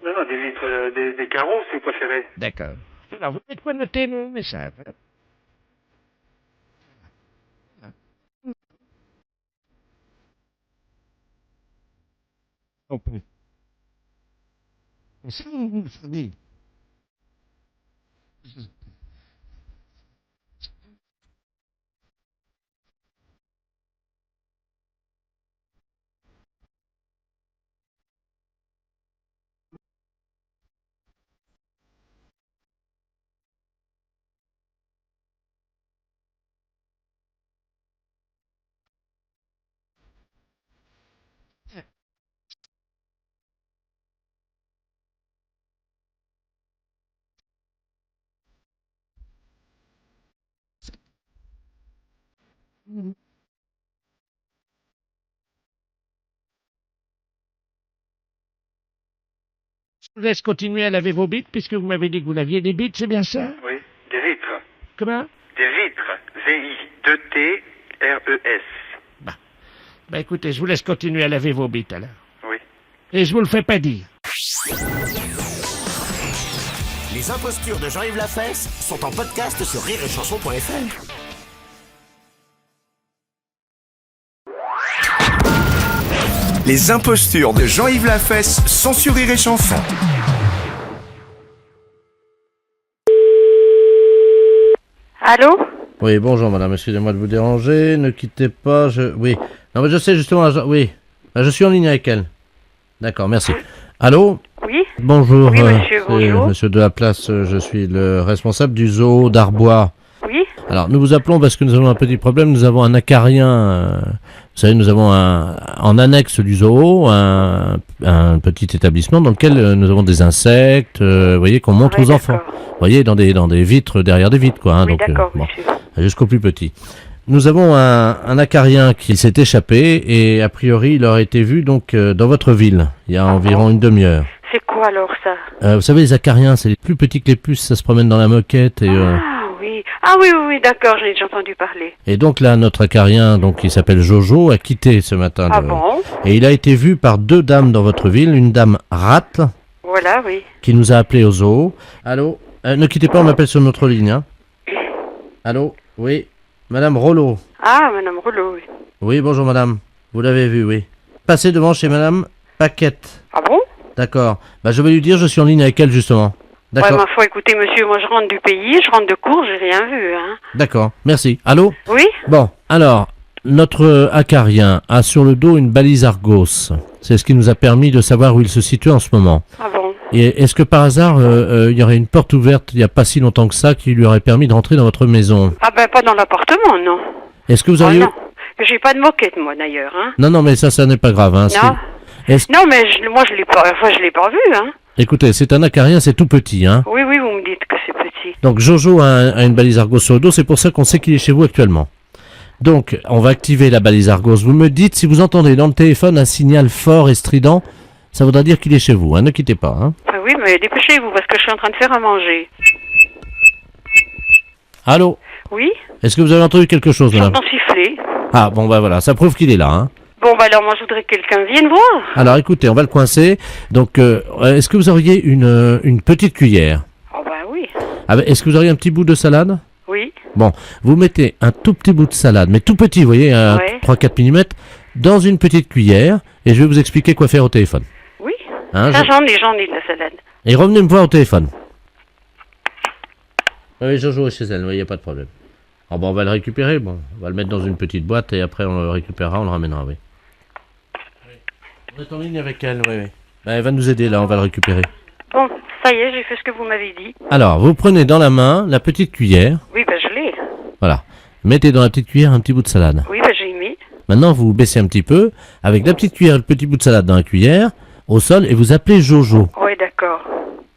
Non, des vitres, des carreaux, si vous préférez. D'accord. Alors, vous faites quoi noter mon message? non plus. Mais ça, vous me faites dire. Je vous laisse continuer à laver vos bites, puisque vous m'avez dit que vous laviez des bites, c'est bien ça? Oui, des vitres. Comment? Des vitres. V-I-2-T-R-E-S. Bah écoutez, je vous laisse continuer à laver vos bites alors. Oui. Et je vous le fais pas dire. Les impostures de Jean-Yves Lafesse sont en podcast sur rireetchanson.fr. Les impostures de Jean-Yves Lafesse sont sur Rire et Chanson. Allô? Oui, bonjour madame, excusez-moi de vous déranger, ne quittez pas, Oui, non mais je sais justement, oui, je suis en ligne avec elle. D'accord, merci. Allô? Oui? Bonjour, Oui, monsieur, c'est bonjour. monsieur de la place, je suis le responsable du zoo d'Arbois. Oui? Alors, nous vous appelons parce que nous avons un petit problème, nous avons un acarien, vous savez, nous avons en annexe du zoo, un petit établissement dans lequel nous avons des insectes, vous voyez, qu'on montre aux enfants. Vous voyez, dans des vitres, derrière des vitres, quoi. Hein, Oui, donc, d'accord, bon, monsieur. jusqu'au plus petit. Nous avons un acarien qui s'est échappé et a priori il aurait été vu donc dans votre ville il y a environ une demi-heure. C'est quoi alors ça? Vous savez, les acariens, c'est les plus petits que les puces, ça se promène dans la moquette et Oui, d'accord, j'ai déjà entendu parler. et donc là notre acarien donc qui s'appelle Jojo a quitté ce matin Bon? et il a été vu par deux dames dans votre ville, une dame rate Voilà, oui. qui nous a appelé au zoo. Allô, ne quittez pas, on m'appelle sur notre ligne. Hein. Allô, oui. Madame Rollo. Ah, Madame Rouleau, oui. Oui, bonjour madame. Vous l'avez vu, oui. Passez devant chez madame Paquette. Ah bon? D'accord. Bah, je vais lui dire, je suis en ligne avec elle, justement. Ouais, D'accord. ma foi, écoutez, monsieur, moi je rentre du pays, je rentre de cours, j'ai rien vu, hein. D'accord. Merci. Allô? Oui? Bon, alors, notre acarien a sur le dos une balise Argos. C'est ce qui nous a permis de savoir où il se situe en ce moment. Ah bon? Et est-ce que par hasard, il y aurait une porte ouverte il n'y a pas si longtemps que ça qui lui aurait permis de rentrer dans votre maison? Ah ben, pas dans l'appartement, non. Est-ce que vous auriez... non. J'ai pas de moquette, moi, d'ailleurs, hein. Non, mais ça n'est pas grave. Hein. Non. Est-ce- Non, mais moi, je l'ai pas, je l'ai pas vu, hein. Écoutez, c'est un acarien, c'est tout petit, hein. Oui, vous me dites que c'est petit. Donc Jojo a une balise Argos sur le dos, c'est pour ça qu'on sait qu'il est chez vous actuellement. Donc, on va activer la balise Argos. Vous me dites si vous entendez dans le téléphone un signal fort et strident, ça voudra dire qu'il est chez vous, hein. Ne quittez pas, hein. Ah oui, mais dépêchez-vous, parce que je suis en train de faire à manger. Allô? Oui? Est-ce que vous avez entendu quelque chose, madame? J'entends siffler. Ah, bon, bah voilà, ça prouve qu'il est là, hein. Bon, bah alors, moi, je voudrais que quelqu'un vienne voir. Alors, écoutez, on va le coincer. Donc, est-ce que vous auriez une petite cuillère? Oh, bah oui. Ah, est-ce que vous auriez un petit bout de salade? Oui. Bon, vous mettez un tout petit bout de salade, mais tout petit, vous voyez, Ouais. 3-4 mm, dans une petite cuillère, et je vais vous expliquer quoi faire au téléphone. Oui. Hein, Ça, j'en ai de la salade. Et revenez me voir au téléphone. Oui, Jojo est chez elle, il n'y a pas de problème. Ah bon, on va le récupérer, bon. On va le mettre dans une petite boîte et après on le récupérera, on le ramènera, oui. On est en ligne avec elle, oui. Ben, elle va nous aider là, on va le récupérer. Bon, ça y est, j'ai fait ce que vous m'avez dit. Alors, vous prenez dans la main la petite cuillère. Oui, ben je l'ai. Voilà. Mettez dans la petite cuillère un petit bout de salade. Oui, ben j'ai mis. Maintenant, vous baissez un petit peu, avec la petite cuillère et le petit bout de salade dans la cuillère, au sol, et vous appelez Jojo. Oui, d'accord.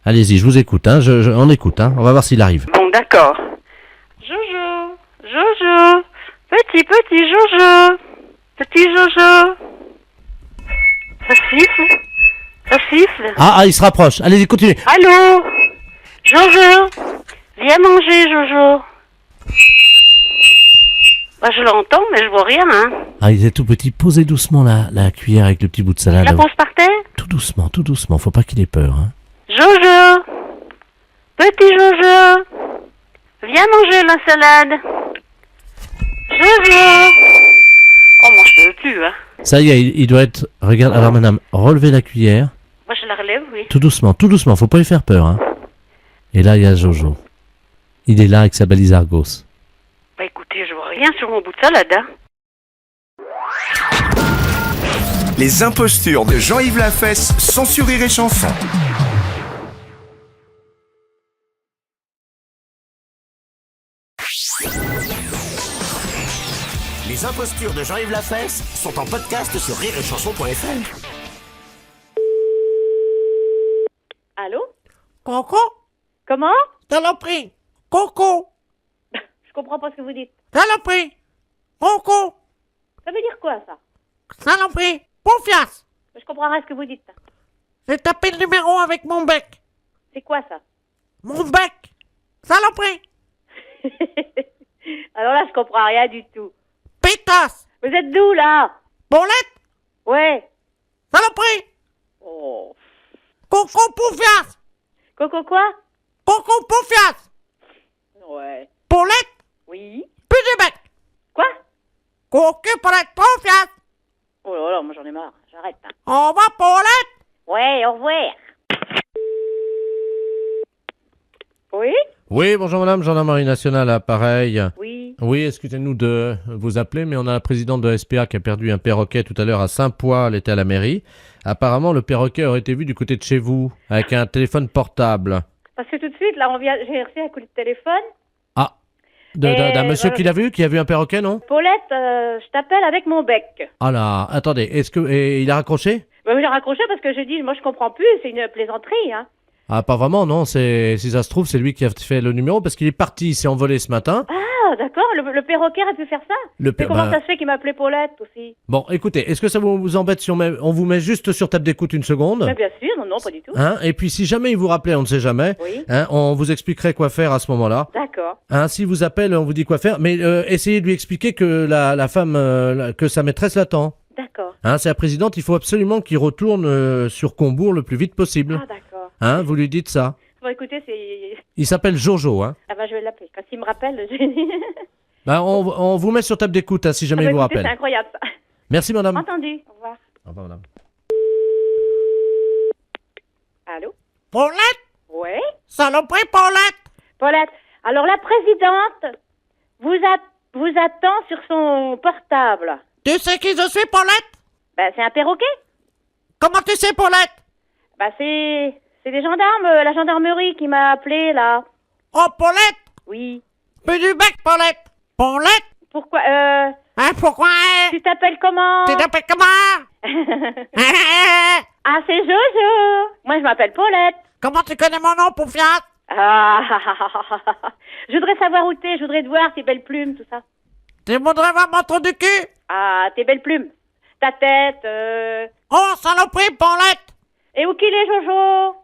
Allez-y, je vous écoute, hein. On écoute, hein. On va voir s'il arrive. Bon, d'accord. Jojo, Jojo, petit Jojo, petit Jojo. Ça siffle, ça siffle. Ah, il se rapproche. Allez-y, continuez. Allô, Jojo, viens manger, Jojo. Bah, je l'entends, mais je vois rien, hein. Ah, il est tout petit. Posez doucement la cuillère avec le petit bout de salade. Je la pose par terre? Tout doucement. Faut pas qu'il ait peur, hein. Jojo, petit Jojo, viens manger la salade. Jojo. Oh, moi, je peux plus, hein. Ça y est, il doit être... Regarde, alors madame, relevez la cuillère. Moi, je la relève, oui. Tout doucement. Faut pas lui faire peur, hein. Et là, il y a Jojo. Il est là avec sa balise Argos. Bah, écoutez, je vois rien sur mon bout de salade, hein. Les impostures de Jean-Yves Lafesse sont sur Rire et Chanson. Les impostures de Jean-Yves Lafesse sont en podcast sur rireetchanson.fr. Allô? Coco? Comment? Saloperie! Coco! Je comprends pas ce que vous dites. Saloperie! Coco! Ça veut dire quoi, ça? Saloperie! Confiance! Je comprends rien ce que vous dites. J'ai tapé le numéro avec mon bec. C'est quoi, ça? Mon bec! Saloperie! Alors là, je comprends rien du tout. Pétasse! Vous êtes d'où, là? Bolette! Ouais. Saloperie! Oh. Coco Poufias! Coco quoi? Coco Poufias! Ouais. Paulette! Oui. Plus de bec! Quoi? Coco Paulette Poufias! Oh là là, moi j'en ai marre. J'arrête, hein. Au revoir, Paulette! Ouais, au revoir. Oui? Oui, bonjour madame, gendarmerie nationale, appareil. Oui. Oui, excusez-nous de vous appeler, mais on a la présidente de SPA qui a perdu un perroquet tout à l'heure à Saint-Poix, elle était à la mairie. Apparemment, le perroquet aurait été vu du côté de chez vous, avec un téléphone portable. Parce que tout de suite, là, j'ai reçu un coup de téléphone. Ah, d'un monsieur qui l'a vu, qui a vu un perroquet, non? Paulette, je t'appelle avec mon bec. Ah là, attendez, et il a raccroché? J'ai raccroché parce que j'ai dit, moi je comprends plus, c'est une plaisanterie, hein. Ah, pas vraiment, non, si ça se trouve, c'est lui qui a fait le numéro, parce qu'il est parti, il s'est envolé ce matin. Ah, d'accord, le perroquet a pu faire ça. Mais comment ça se fait qu'il m'appelait Paulette aussi? Bon, écoutez, est-ce que ça vous embête si on vous met juste sur table d'écoute une seconde? Mais bien sûr, non, pas du tout. Hein, et puis si jamais il vous rappelait, on ne sait jamais, oui. Hein, on vous expliquerait quoi faire à ce moment-là. D'accord. Hein, s'il vous appelle, on vous dit quoi faire, mais essayez de lui expliquer que la femme, que sa maîtresse l'attend. D'accord. Hein, c'est la présidente, il faut absolument qu'il retourne sur Combourg le plus vite possible. Ah, d'accord. Hein, vous lui dites ça. Bon, écoutez, c'est... Il s'appelle Jojo, hein. Ah bah, je vais l'appeler. Quand il me rappelle, Ben, on vous met sur table d'écoute, hein, si jamais il vous rappelle. C'est incroyable, ça. Merci, madame. Entendu. Au revoir. Au revoir, madame. Allô? Paulette? Ouais? Saloperie, Paulette! Paulette, alors la présidente vous attend sur son portable. Tu sais qui je suis, Paulette? Ben, c'est un perroquet. Comment tu sais, Paulette? Ben, c'est des gendarmes, la gendarmerie qui m'a appelé, là. Oh, Paulette? Oui. Plus du bec, Paulette! Paulette? Pourquoi, Hein, pourquoi? Tu t'appelles comment? Tu t'appelles comment? Ah, c'est Jojo. Moi, je m'appelle Paulette. Comment tu connais mon nom, Poufias? Ah, je voudrais savoir où t'es, je voudrais te voir, tes belles plumes, tout ça. Tu voudrais voir mon trou du cul? Ah, tes belles plumes. Ta tête, Oh, saloperie, Paulette! Et où qu'il est, Jojo?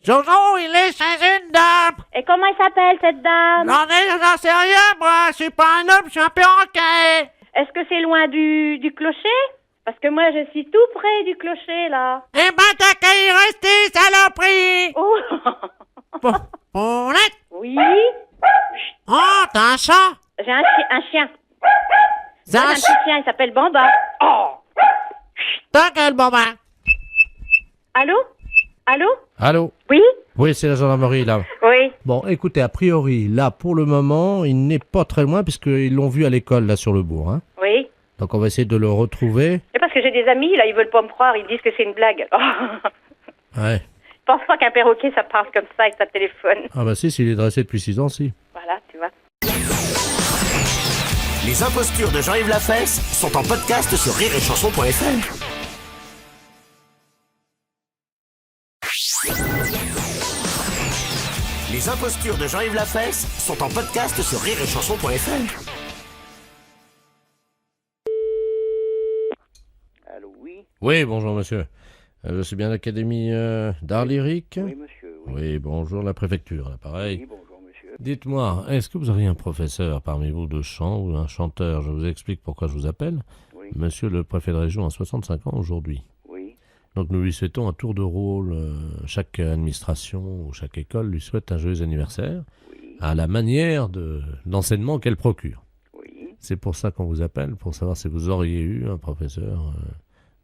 Jojo, il est chez une dame! Et comment il s'appelle, cette dame? J'en sais rien, moi! Je suis pas un homme, je suis un perroquet! Est-ce que c'est loin du clocher? Parce que moi, je suis tout près du clocher, là. Eh ben, t'as qu'à y rester, saloperie! Oh! Paulette? Oui? Oh, t'as un chat? J'ai un chien. C'est un petit chien, il s'appelle Bamba. Oh! T'as quel bambin? Allô? Allô? Allô? Oui? Oui, c'est la gendarmerie, là. Oui. Bon, écoutez, a priori, là, pour le moment, il n'est pas très loin, puisqu'ils l'ont vu à l'école, là, sur le bourg. Hein. Oui. Donc, on va essayer de le retrouver. C'est parce que j'ai des amis, là, ils veulent pas me croire, ils disent que c'est une blague. Ouais. Je pense pas qu'un perroquet, ça passe comme ça avec sa téléphone. Ah bah si, s'il est dressé depuis 6 ans, si. Voilà, tu vois. Les impostures de Jean-Yves Lafesse sont en podcast sur rireetchanson.fr. Les impostures de Jean-Yves Lafesse sont en podcast sur rireetchanson.fr. Allô, oui. Oui, bonjour monsieur. Je suis bien à l'Académie d'art lyrique. Oui, monsieur. Oui, bonjour la préfecture, là, pareil. Oui, bonjour, monsieur. Dites-moi, est-ce que vous auriez un professeur parmi vous de chant ou un chanteur? Je vous explique pourquoi je vous appelle. Oui. Monsieur le préfet de région a 65 ans aujourd'hui. Oui. Donc nous lui souhaitons un tour de rôle. Chaque administration ou chaque école lui souhaite un joyeux anniversaire à la manière de l'enseignement qu'elle procure. Oui. C'est pour ça qu'on vous appelle, pour savoir si vous auriez eu un professeur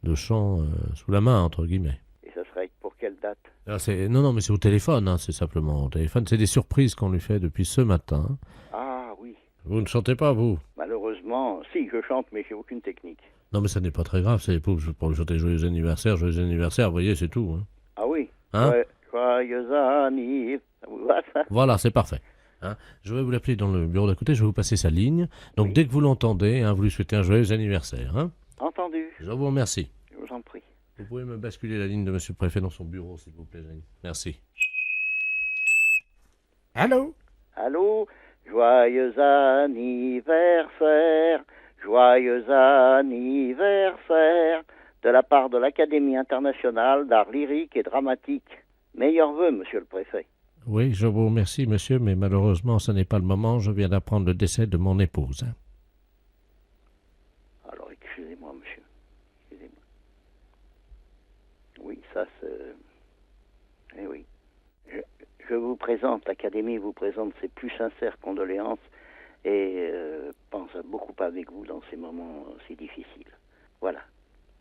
de chant sous la main, entre guillemets. Et ça serait pour quelle date? Alors, non, mais c'est au téléphone, hein, c'est simplement au téléphone. C'est des surprises qu'on lui fait depuis ce matin. Ah, oui. Vous ne chantez pas, vous? Malheureusement, si, je chante, mais j'ai aucune technique. Non, mais ça n'est pas très grave, c'est pour lui chanter joyeux anniversaire, vous voyez, c'est tout. Hein. Ah oui. Hein? Ouais, joyeux anniversaire. Ça vous va, ça? Voilà, c'est parfait. Hein, je vais vous l'appeler dans le bureau d'à côté, je vais vous passer sa ligne. Donc dès que vous l'entendez, hein, vous lui souhaitez un joyeux anniversaire. Hein. Entendu. Je vous remercie. Je vous en prie. Vous pouvez me basculer la ligne de monsieur le préfet dans son bureau, s'il vous plaît, Jeanne. Merci. Allô? Allô? Joyeux anniversaire. Joyeux anniversaire. De la part de l'Académie internationale d'art lyrique et dramatique. Meilleurs vœux, monsieur le préfet. Oui, je vous remercie, monsieur, mais malheureusement, ce n'est pas le moment. Je viens d'apprendre le décès de mon épouse. Hein. Alors, excusez-moi, monsieur. Excusez-moi. Oui, ça, c'est... Eh oui. Je vous présente, l'Académie vous présente ses plus sincères condoléances et pense beaucoup avec vous dans ces moments si difficiles. Voilà.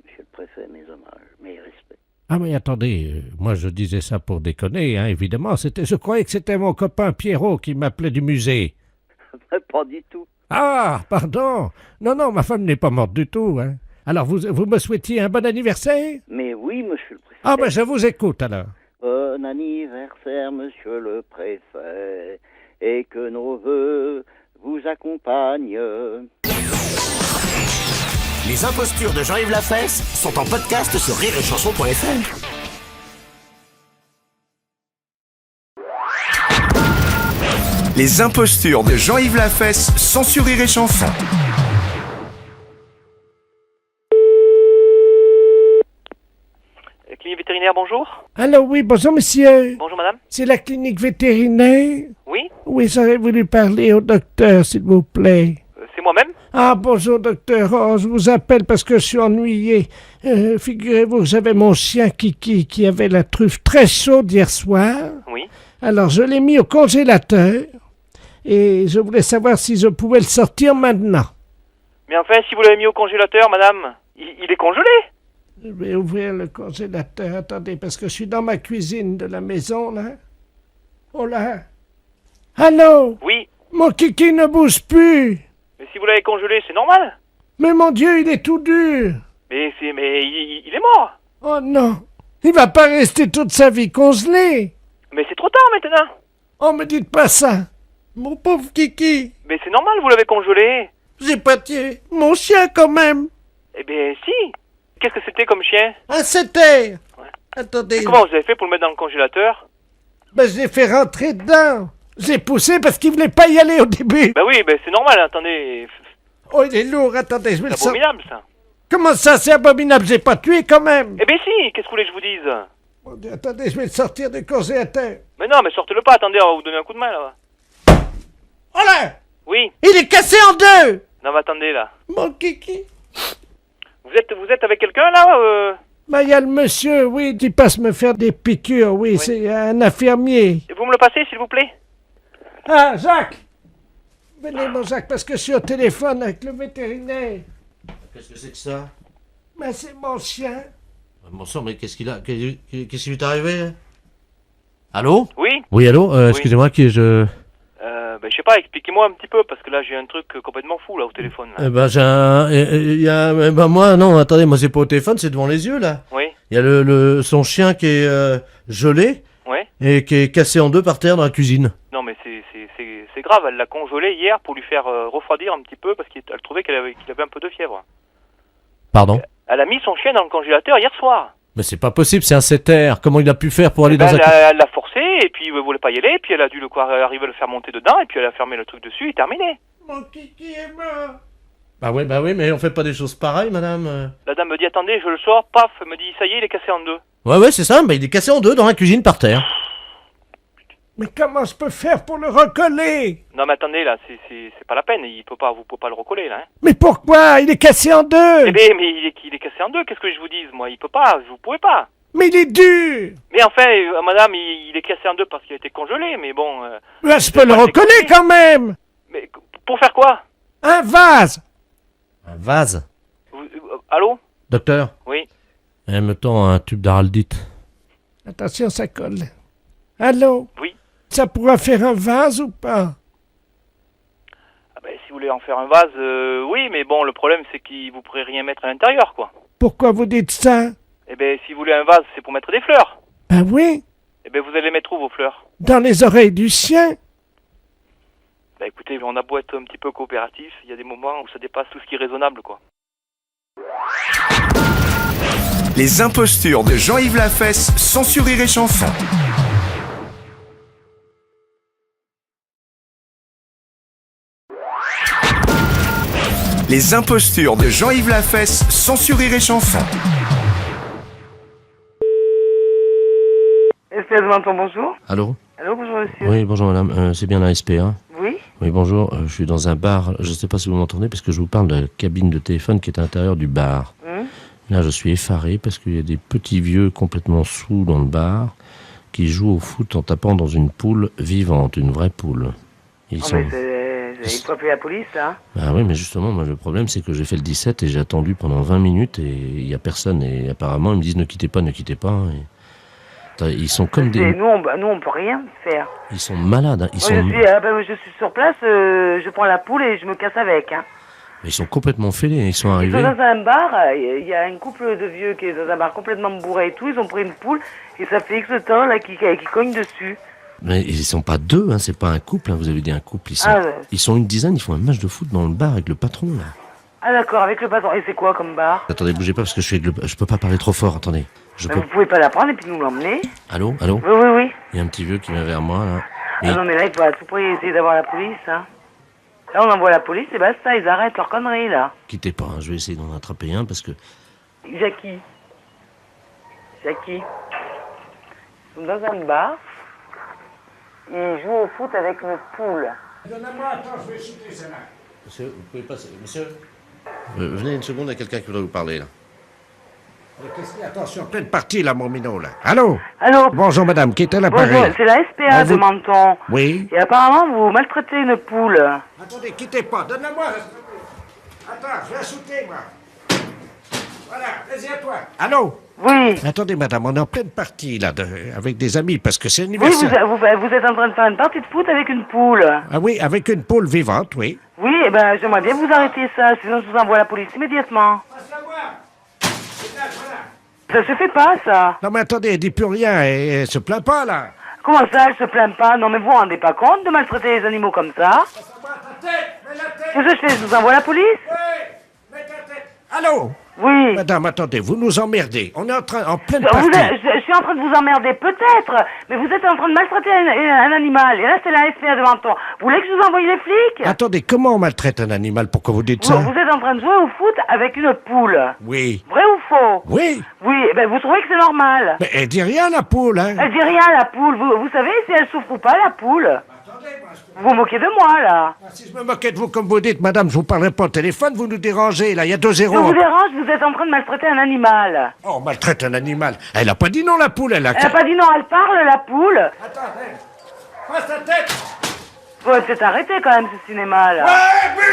Monsieur le préfet, mes hommages, mes respects. Ah mais attendez, moi je disais ça pour déconner, hein, évidemment. Je croyais que c'était mon copain Pierrot qui m'appelait du musée. Pas du tout. Ah, pardon. Non, ma femme n'est pas morte du tout. Hein. Alors vous me souhaitiez un bon anniversaire? Mais oui, monsieur le préfet. Ah ben je vous écoute alors. Bon anniversaire, monsieur le préfet, et que nos vœux vous accompagnent. Les impostures de Jean-Yves Lafesse sont en podcast sur rireetchanson.fr. Les impostures de Jean-Yves Lafesse sont sur Rire et Chanson. Clinique vétérinaire, bonjour. Alors oui, bonjour monsieur. Bonjour madame. C'est la clinique vétérinaire? Oui. Oui, j'aurais voulu parler au docteur, s'il vous plaît. C'est moi-même. Ah, bonjour docteur. Oh, je vous appelle parce que je suis ennuyé. Figurez-vous, j'avais mon chien Kiki qui avait la truffe très chaude hier soir. Oui. Alors, je l'ai mis au congélateur et je voulais savoir si je pouvais le sortir maintenant. Mais enfin, si vous l'avez mis au congélateur, madame, il est congelé. Je vais ouvrir le congélateur. Attendez, parce que je suis dans ma cuisine de la maison, là. Oh là. Allô? Oui. Mon Kiki ne bouge plus. Mais si vous l'avez congelé, c'est normal. Mais mon Dieu, il est tout dur. Mais il est mort. Oh non. Il va pas rester toute sa vie congelé. Mais c'est trop tard maintenant. Oh, me dites pas ça. Mon pauvre Kiki. Mais c'est normal, vous l'avez congelé. J'ai pas tué mon chien quand même. Eh bien, si. Qu'est-ce que c'était comme chien? Un setter. Ouais. Attendez. Et comment vous avez fait pour le mettre dans le congélateur? Ben, je l'ai fait rentrer dedans. J'ai poussé parce qu'il voulait pas y aller au début. Ben oui, ben c'est normal, attendez. Oh, il est lourd, attendez, je vais le sortir. C'est abominable, ça. Comment ça, c'est abominable? J'ai pas tué quand même. Eh bien si, qu'est-ce que vous voulez que je vous dise? Mon Dieu, attendez, je vais le sortir du congélateur. Mais non, mais sortez-le pas, attendez, on va vous donner un coup de main, là. Oh là! Oui. Il est cassé en deux! Non, mais attendez, là. Mon Kiki. Vous êtes avec quelqu'un, là Ben, il y a le monsieur, oui, qui passe me faire des piqûres, oui. C'est un infirmier. Et vous me le passez, s'il vous plaît? Ah, Jacques! Venez, mon Jacques, parce que je suis au téléphone avec le vétérinaire. Qu'est-ce que c'est que ça? Ben, c'est mon chien. Mon sang, mais qu'est-ce qu'il a? Qu'est-ce qui lui est arrivé? Allô? Oui? Oui, allô? Excusez-moi, qui je... Je sais pas, expliquez-moi un petit peu, parce que là, j'ai un truc complètement fou, là, au téléphone. Là. J'ai un... moi, non, attendez, moi, c'est pas au téléphone, c'est devant les yeux, là. Oui. Il y a son chien qui est gelé. Ouais. Et qui est cassé en deux par terre dans la cuisine. Non, mais c'est grave, elle l'a congelé hier pour lui faire refroidir un petit peu, parce qu'elle trouvait qu'il avait un peu de fièvre. Pardon? Elle a mis son chien dans le congélateur hier soir. Mais c'est pas possible, c'est un setter. Comment il a pu faire pour aller dans un... Elle l'a forcé, et puis il voulait pas y aller, et puis elle a dû arriver à le faire monter dedans, et puis elle a fermé le truc dessus, et terminé. Mon kiki est mort. Bah oui, mais on fait pas des choses pareilles, madame. La dame me dit, attendez, je le sors, paf, elle me dit, ça y est, il est cassé en deux. Ouais, c'est ça, il est cassé en deux dans la cuisine par terre. Mais comment je peux faire pour le recoller? Non, mais attendez, là, c'est pas la peine, vous pouvez pas le recoller, là. Hein. Mais pourquoi? Il est cassé en deux. Eh bien, mais il est cassé en deux, qu'est-ce que je vous dise, moi? Il peut pas, vous pouvez pas. Mais il est dur. Mais enfin, madame, il est cassé en deux parce qu'il a été congelé, mais bon... Là, je peux le recoller quand même. Mais pour faire quoi? Un vase. Un vase? Allô? Docteur? Oui. Elle me tend un tube d'araldite. Attention, ça colle. Allô? Oui. Ça pourra faire un vase ou pas? Ah ben, si vous voulez en faire un vase, oui, mais bon, le problème, c'est qu'il vous pourrez rien mettre à l'intérieur, quoi. Pourquoi vous dites ça? Eh ben, si vous voulez un vase, c'est pour mettre des fleurs. Ben oui. Eh ben, vous allez les mettre où, vos fleurs? Dans les oreilles du chien. Bah écoutez, on a beau être un petit peu coopératif, il y a des moments où ça dépasse tout ce qui est raisonnable, quoi. Les impostures de Jean-Yves Lafesse, sans sur Rire et Chanson. Les impostures de Jean-Yves Lafesse, sans sur Rire et Chanson. SPA de Menton, bonjour. Allô? Allô, bonjour monsieur. Oui, bonjour madame, c'est bien la SPA? Oui. Oui, bonjour, je suis dans un bar, je ne sais pas si vous m'entendez, parce que je vous parle de la cabine de téléphone qui est à l'intérieur du bar. Là, je suis effaré parce qu'il y a des petits vieux complètement saouls dans le bar qui jouent au foot en tapant dans une poule vivante, une vraie poule. Mais il faut appeler la police, là. Ah oui, mais justement, moi, le problème, c'est que j'ai fait le 17 et j'ai attendu pendant 20 minutes et il n'y a personne. Et apparemment, ils me disent ne quittez pas. Et... Ils sont comme des... Nous, on peut rien faire. Ils sont malades. Hein. Je suis sur place, je prends la poule et je me casse avec. Hein. Mais ils sont complètement fêlés. Ils sont arrivés... Ils sont dans un bar, il y a un couple de vieux qui est dans un bar complètement bourré et tout. Ils ont pris une poule et ça fait X temps là, qui cogne dessus. Mais ils sont pas deux, hein, c'est pas un couple, hein, vous avez dit un couple. Ils sont une dizaine, ils font un match de foot dans le bar avec le patron, là. Ah d'accord, avec le patron. Et c'est quoi comme bar? Attendez, bougez pas parce que je peux pas parler trop fort, attendez. Vous pouvez pas la prendre et puis nous l'emmener? Allô? Oui. Il y a un petit vieux qui vient vers moi, là. Ah non, mais là, il faut à tout prix essayer d'avoir la police, hein. Là, on envoie la police et basta, ils arrêtent leur connerie, là. Quittez pas, hein, je vais essayer d'en attraper un parce que... Jackie. Ils sont dans un bar. Ils jouent au foot avec une poule. Donnez-moi, attends, je vais shooter celle-là. Monsieur, vous pouvez passer. Monsieur venez une seconde, il y a quelqu'un qui voudrait vous parler, là. Qu'est-ce qu'il y a? Attention, pleine partie, là, mon minot, là. Allô? Allô? Bonjour, madame, qui est à l'appareil? Bonjour, c'est la SPA de Menton. Oui. Et apparemment, vous maltraitez une poule. Attendez, quittez pas, donnez-moi. Attends, je vais shooter, moi. Voilà, vas-y à toi. Allô? Oui. Attendez, madame, on est en pleine partie, là, avec des amis, parce que c'est Oui, anniversaire. vous êtes en train de faire une partie de foot avec une poule. Ah oui, avec une poule vivante, oui. Oui, eh ben, j'aimerais bien vous arrêter ça, sinon je vous envoie la police immédiatement. Ça se fait pas, ça. Non, mais attendez, elle dit plus rien, elle se plaint pas, là. Comment ça, elle se plaint pas? Non, mais vous vous rendez pas compte de maltraiter les animaux comme ça? Qu'est-ce que je fais? Je vous envoie la police? Allô? Oui. Madame, attendez, vous nous emmerdez. On est en pleine Je partie. suis en train de vous emmerder, peut-être, mais vous êtes en train de maltraiter un animal. Et là, c'est la SPA de Menton. Vous voulez que je vous envoie les flics? Attendez, comment on maltraite un animal? Pourquoi vous dites ça? Vous êtes en train de jouer au foot avec une poule. Oui. Vrai ou faux? Oui. Oui, eh ben vous trouvez que c'est normal? Mais elle dit rien, la poule, hein? Elle dit rien, la poule. Vous savez si elle souffre ou pas, la poule? Vous vous moquez de moi, là. Si je me moquais de vous comme vous dites, madame, je vous parlerai pas au téléphone, vous nous dérangez, là, il y a 2-0. Je vous dérange, vous êtes en train de maltraiter un animal. Oh, on maltraite un animal. Elle a pas dit non, la poule, elle a... Elle a pas dit non, elle parle, la poule. Attendez, passe ta tête. Faut peut-être arrêter quand même ce cinéma, là. Ouais, oui.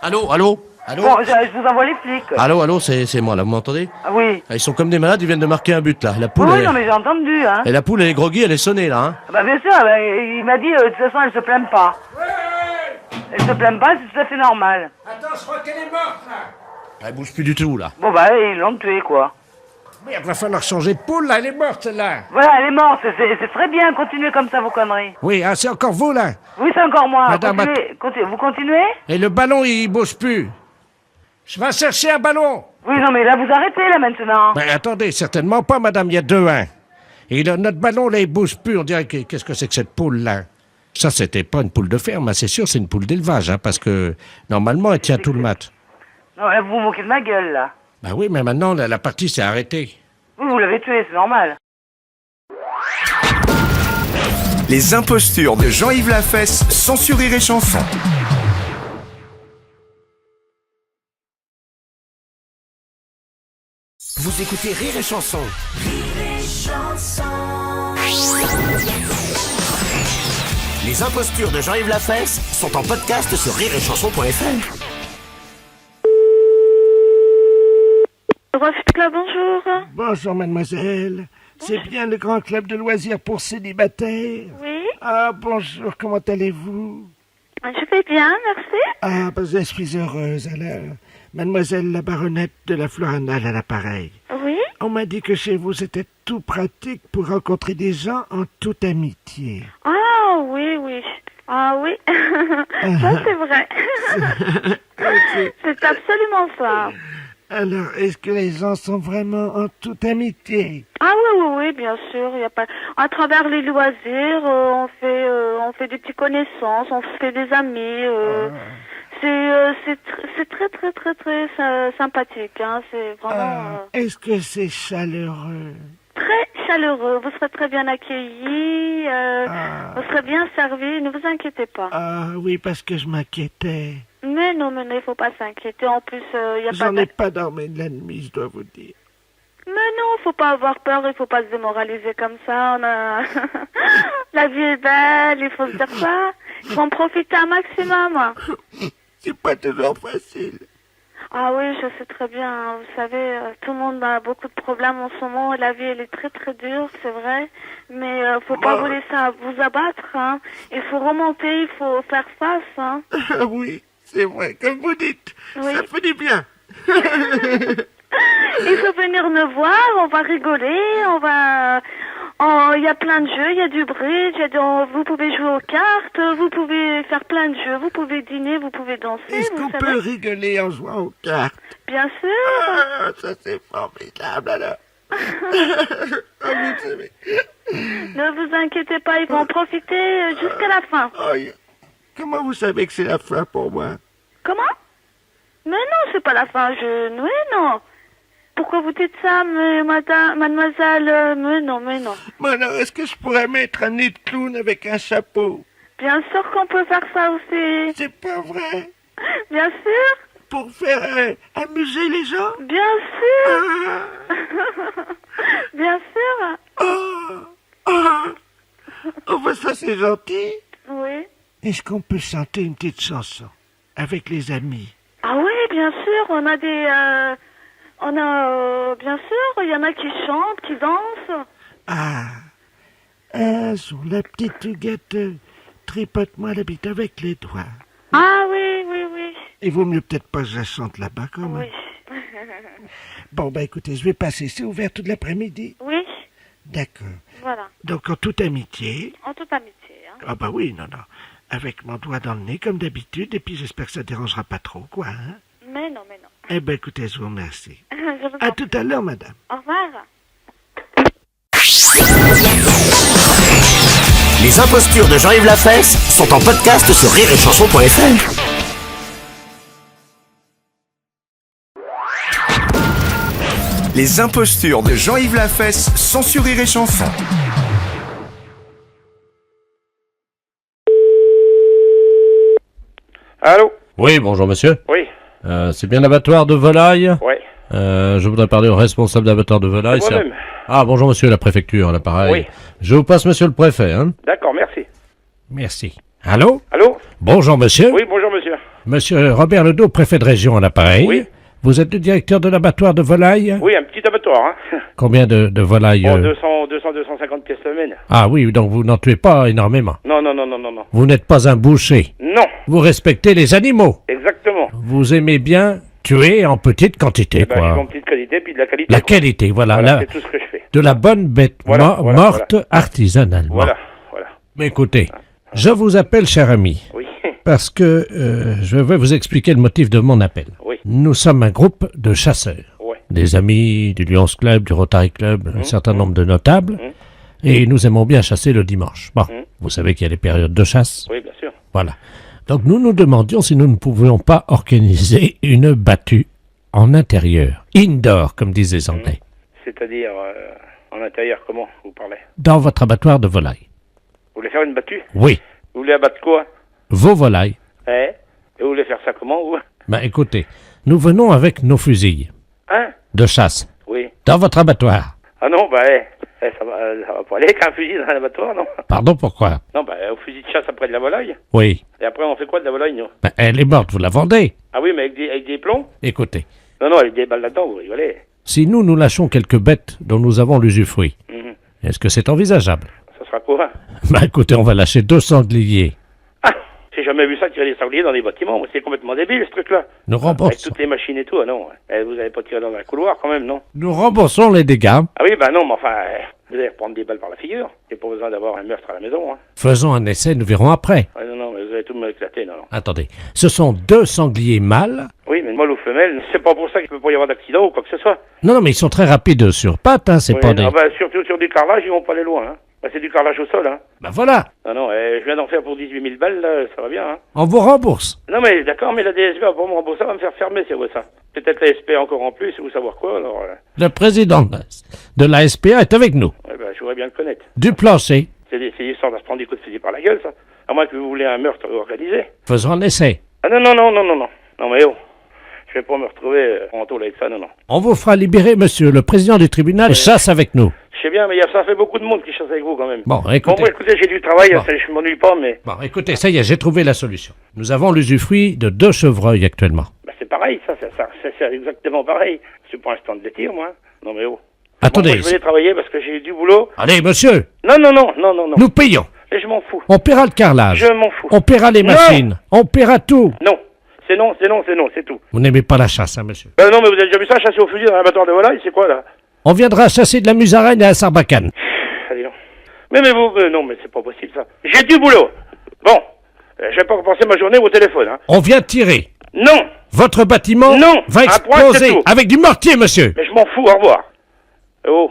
Allô? Allô? Bon, je vous envoie les flics. Allô, c'est moi, là, vous m'entendez? Ah oui. Ils sont comme des malades, ils viennent de marquer un but, là. La poule, Oui, elle... non, mais j'ai entendu, hein. Et la poule, elle est groggy, elle est sonnée, là, hein. Bah, bien sûr, il m'a dit, de toute façon, elle se plaint pas. Elle se plaint pas, c'est tout à fait normal. Attends, je crois qu'elle est morte, là. Elle bouge plus du tout, là. Bon, bah, ils l'ont tuée, quoi. Mais il va falloir changer de poule, là, elle est morte, celle-là. Voilà, elle est morte, c'est très bien, continuez comme ça, vos conneries. Oui, c'est encore vous, là. Oui, c'est encore moi. Madame, Vous continuez? Et le ballon, il bouge plus. Je vais chercher un ballon. Oui, non, mais là, vous arrêtez, là, maintenant. Ben, attendez, certainement pas, madame, il y a 2-1. Et notre ballon, là, il bouge plus. On dirait qu'est-ce que c'est que cette poule-là? Ça, c'était pas une poule de ferme, hein, c'est sûr, c'est une poule d'élevage, hein, parce que, normalement, elle tient tout le mat. Non, là, vous vous moquez de ma gueule, là. Ben oui, mais maintenant, la partie s'est arrêtée. Oui, vous l'avez tuée, c'est normal. Les impostures de Jean-Yves Lafesse, sans sur Rire et Chanson. Vous écoutez Rire et Chanson. Rire et Chanson. Les impostures de Jean-Yves Lafesse sont en podcast sur rireetchanson.fr. Bonjour. Bonjour, mademoiselle. C'est bien le grand club de loisirs pour célibataires? Oui. Ah, bonjour, comment allez-vous? Je vais bien, merci. Ah, ben, je suis heureuse, alors. Mademoiselle la baronette de la Floranale à l'appareil. Oui. On m'a dit que chez vous, c'était tout pratique pour rencontrer des gens en toute amitié. Ah, oui, oui. Ah, oui. Ça, c'est vrai. C'est absolument ça. Alors, est-ce que les gens sont vraiment en toute amitié? Ah oui, oui, oui, bien sûr. Y a pas... À travers les loisirs, on fait des petites connaissances, on se fait des amis. C'est très, très, très, très sympathique. Hein. C'est vraiment... Est-ce que c'est chaleureux? Très chaleureux. Vous serez très bien accueillis. Vous serez bien servis. Ne vous inquiétez pas. Ah oui, parce que je m'inquiétais. Mais non, il faut pas s'inquiéter. En plus, il y a pas... J'en ai pas dormi de la nuit, je dois vous dire. Mais non, faut pas avoir peur, il faut pas se démoraliser comme ça. La vie est belle, il faut se dire ça. Il faut en profiter un maximum. C'est pas toujours facile. Ah oui, je sais très bien. Hein. Vous savez, tout le monde a beaucoup de problèmes en ce moment. La vie, elle est très très dure, c'est vrai. Mais faut pas vous laisser vous abattre. Hein. Il faut remonter, il faut faire face. Hein. Oui, c'est vrai, comme vous dites. Oui. Ça fait du bien. Il faut venir me voir, on va rigoler, on va... Il y a plein de jeux, il y a du bridge, vous pouvez jouer aux cartes, vous pouvez faire plein de jeux, vous pouvez dîner, vous pouvez danser. Est-ce qu'on peut rigoler en jouant aux cartes? Bien sûr. Ah, ça c'est formidable alors. Ne vous inquiétez pas, ils vont en profiter jusqu'à la fin. Comment vous savez que c'est la fin pour moi? Comment? Mais non, c'est pas la fin, Oui, non. Pourquoi vous dites ça, mademoiselle? Mais non. Bon alors, est-ce que je pourrais mettre un nez de clown avec un chapeau? Bien sûr qu'on peut faire ça aussi. C'est pas vrai? Bien sûr. Pour faire amuser les gens? Bien sûr. Bien sûr. Oh, bah ça c'est gentil. Oui. Est-ce qu'on peut chanter une petite chanson avec les amis? Ah oui, bien sûr, on a bien sûr, il y en a qui chantent, qui dansent. Sur la petite huguette, tripote-moi la bite avec les doigts. Ah oui. Il vaut mieux peut-être pas que je la chante là-bas, quand même. Oui. Bon, bah écoutez, je vais passer. C'est ouvert toute l'après-midi? Oui. D'accord. Voilà. Donc en toute amitié? En toute amitié, hein. Ah bah oui, non. Avec mon doigt dans le nez, comme d'habitude, et puis j'espère que ça dérangera pas trop, quoi, hein? Mais non. Eh ben écoutez, je vous remercie. À tout à l'heure, madame. Au revoir. Les impostures de Jean-Yves Lafesse sont en podcast sur rireetchanson.fr. Les impostures de Jean-Yves Lafesse, sans sur Rire et Chanson. Allô? Oui, bonjour monsieur. Oui. C'est bien l'abattoir de volailles? Oui. Je voudrais parler au responsable d'abattoir de volailles. C'est moi-même. Ah, bonjour monsieur, la préfecture, à l'appareil. Oui. Je vous passe monsieur le préfet, hein? D'accord, merci. Merci. Allô? Allô? Bonjour monsieur. Oui, bonjour monsieur. Monsieur Robert Ledoux, préfet de région à l'appareil. Oui. Vous êtes le directeur de l'abattoir de volailles? Oui, un petit abattoir, hein. Combien de volailles? 250 pièces semaine. Ah oui, donc vous n'en tuez pas énormément. Non. Vous n'êtes pas un boucher. Non. Vous respectez les animaux. Exactement. Vous aimez bien tuer en petite quantité, Ben, quoi. j'ai mon petite qualité, puis de la qualité. La quoi. qualité, voilà. Voilà, la- c'est tout ce que je fais. de la bonne bête morte artisanalement. Voilà. Mais écoutez, je vous appelle, cher ami, Oui. parce que je vais vous expliquer le motif de mon appel. Oui. Nous sommes un groupe de chasseurs. Ouais. Des amis du Lions Club, du Rotary Club, un certain nombre de notables. Et nous aimons bien chasser le dimanche. Bon, vous savez qu'il y a des périodes de chasse. Oui, bien sûr. Voilà. Donc nous nous demandions si nous ne pouvions pas organiser une battue en intérieur, indoor, comme disent les Anglais, C'est-à-dire, en intérieur, comment vous parlez? dans votre abattoir de volailles. Vous voulez faire une battue? Oui, Vous voulez abattre quoi? vos volailles. Et vous voulez faire ça comment, vous? Ben écoutez, nous venons avec nos fusils Hein? de chasse Oui. dans votre abattoir. Ah non, bah, ça va pas aller avec un fusil dans l'abattoir, non? Pardon, pourquoi? Non, bah, au fusil de chasse après de la volaille. Oui, Et après, on fait quoi de la volaille, nous? ben, elle est morte, vous la vendez. Ah oui, mais avec des plombs? Écoutez, Non, avec des balles là-dedans, vous rigolez. si nous lâchons quelques bêtes dont nous avons l'usufruit, Mhm. est-ce que c'est envisageable? Ça sera quoi? Ben écoutez, on va lâcher 2 sangliers. J'ai jamais vu ça, tirer des sangliers dans des bâtiments. Moi, c'est complètement débile, ce truc-là. Nous Avec remboursons, toutes les machines et tout, ah non. Vous allez pas tirer dans un couloir, quand même, non? nous remboursons les dégâts. Ah oui, bah non, mais enfin, vous allez reprendre des balles par la figure. Il n'y a pas besoin d'avoir un meurtre à la maison, hein. Faisons un essai, nous verrons après. Ah non, mais vous allez tout me éclater, non. Attendez, ce sont 2 sangliers mâles. Oui, mais mâle ou femelle, c'est pas pour ça qu'il peut pas y avoir d'accident ou quoi que ce soit. Non, mais ils sont très rapides sur pattes, hein, c'est Oui, pas des... ah bah, surtout sur du carrelage, ils vont pas aller loin, hein. Bah, c'est du carrelage au sol, hein. Ben voilà, Ah non, je viens d'en faire pour 18 000 balles, là, ça va bien, hein. on vous rembourse. Non, mais d'accord, mais la DSV va pas me rembourser, ça va me faire fermer, c'est vrai, ça. Peut-être la SP encore en plus, ou savoir quoi, alors... Le président de la SPA est avec nous. Ouais, bah, je voudrais bien le connaître. Du plancher, C'est l'histoire de se prendre des coups de fusil par la gueule, ça. À moins que vous voulez un meurtre organisé. faisons un essai. Ah non. Non, mais oh. Je vais pas me retrouver en tôle avec ça, non. On vous fera libérer, monsieur. Le président du tribunal chasse avec nous. Je sais bien, mais ça fait beaucoup de monde qui chasse avec vous, quand même. Bon, écoutez. Bon, moi, écoutez, j'ai du travail, Bon. je m'ennuie pas, mais... Bon, écoutez, ça y est, j'ai trouvé la solution. Nous avons l'usufruit de 2 chevreuils actuellement. Bah, c'est pareil, ça, c'est exactement pareil. C'est pas un stand de tir, moi. Non, mais oh. Attendez. Bon, moi, je vais aller travailler parce que j'ai du boulot. Allez, monsieur, Non. nous payons. Et je m'en fous. On paiera le carrelage. Je m'en fous. On paiera les Non. machines. On paiera tout. Non. C'est non, c'est tout. Vous n'aimez pas la chasse, hein, monsieur? Non, mais vous avez déjà vu ça, chasser au fusil dans un abattoir de volaille, c'est quoi, là? On viendra chasser de la musaraigne à la Sarbacane. Allez, non. Mais vous, non, mais c'est pas possible, ça. J'ai du boulot. Bon. Je vais pas repenser ma journée au téléphone, hein. On vient tirer. Non. Votre bâtiment Non. va Un point, c'est exploser tout. avec du mortier, monsieur. Mais je m'en fous, au revoir. Oh.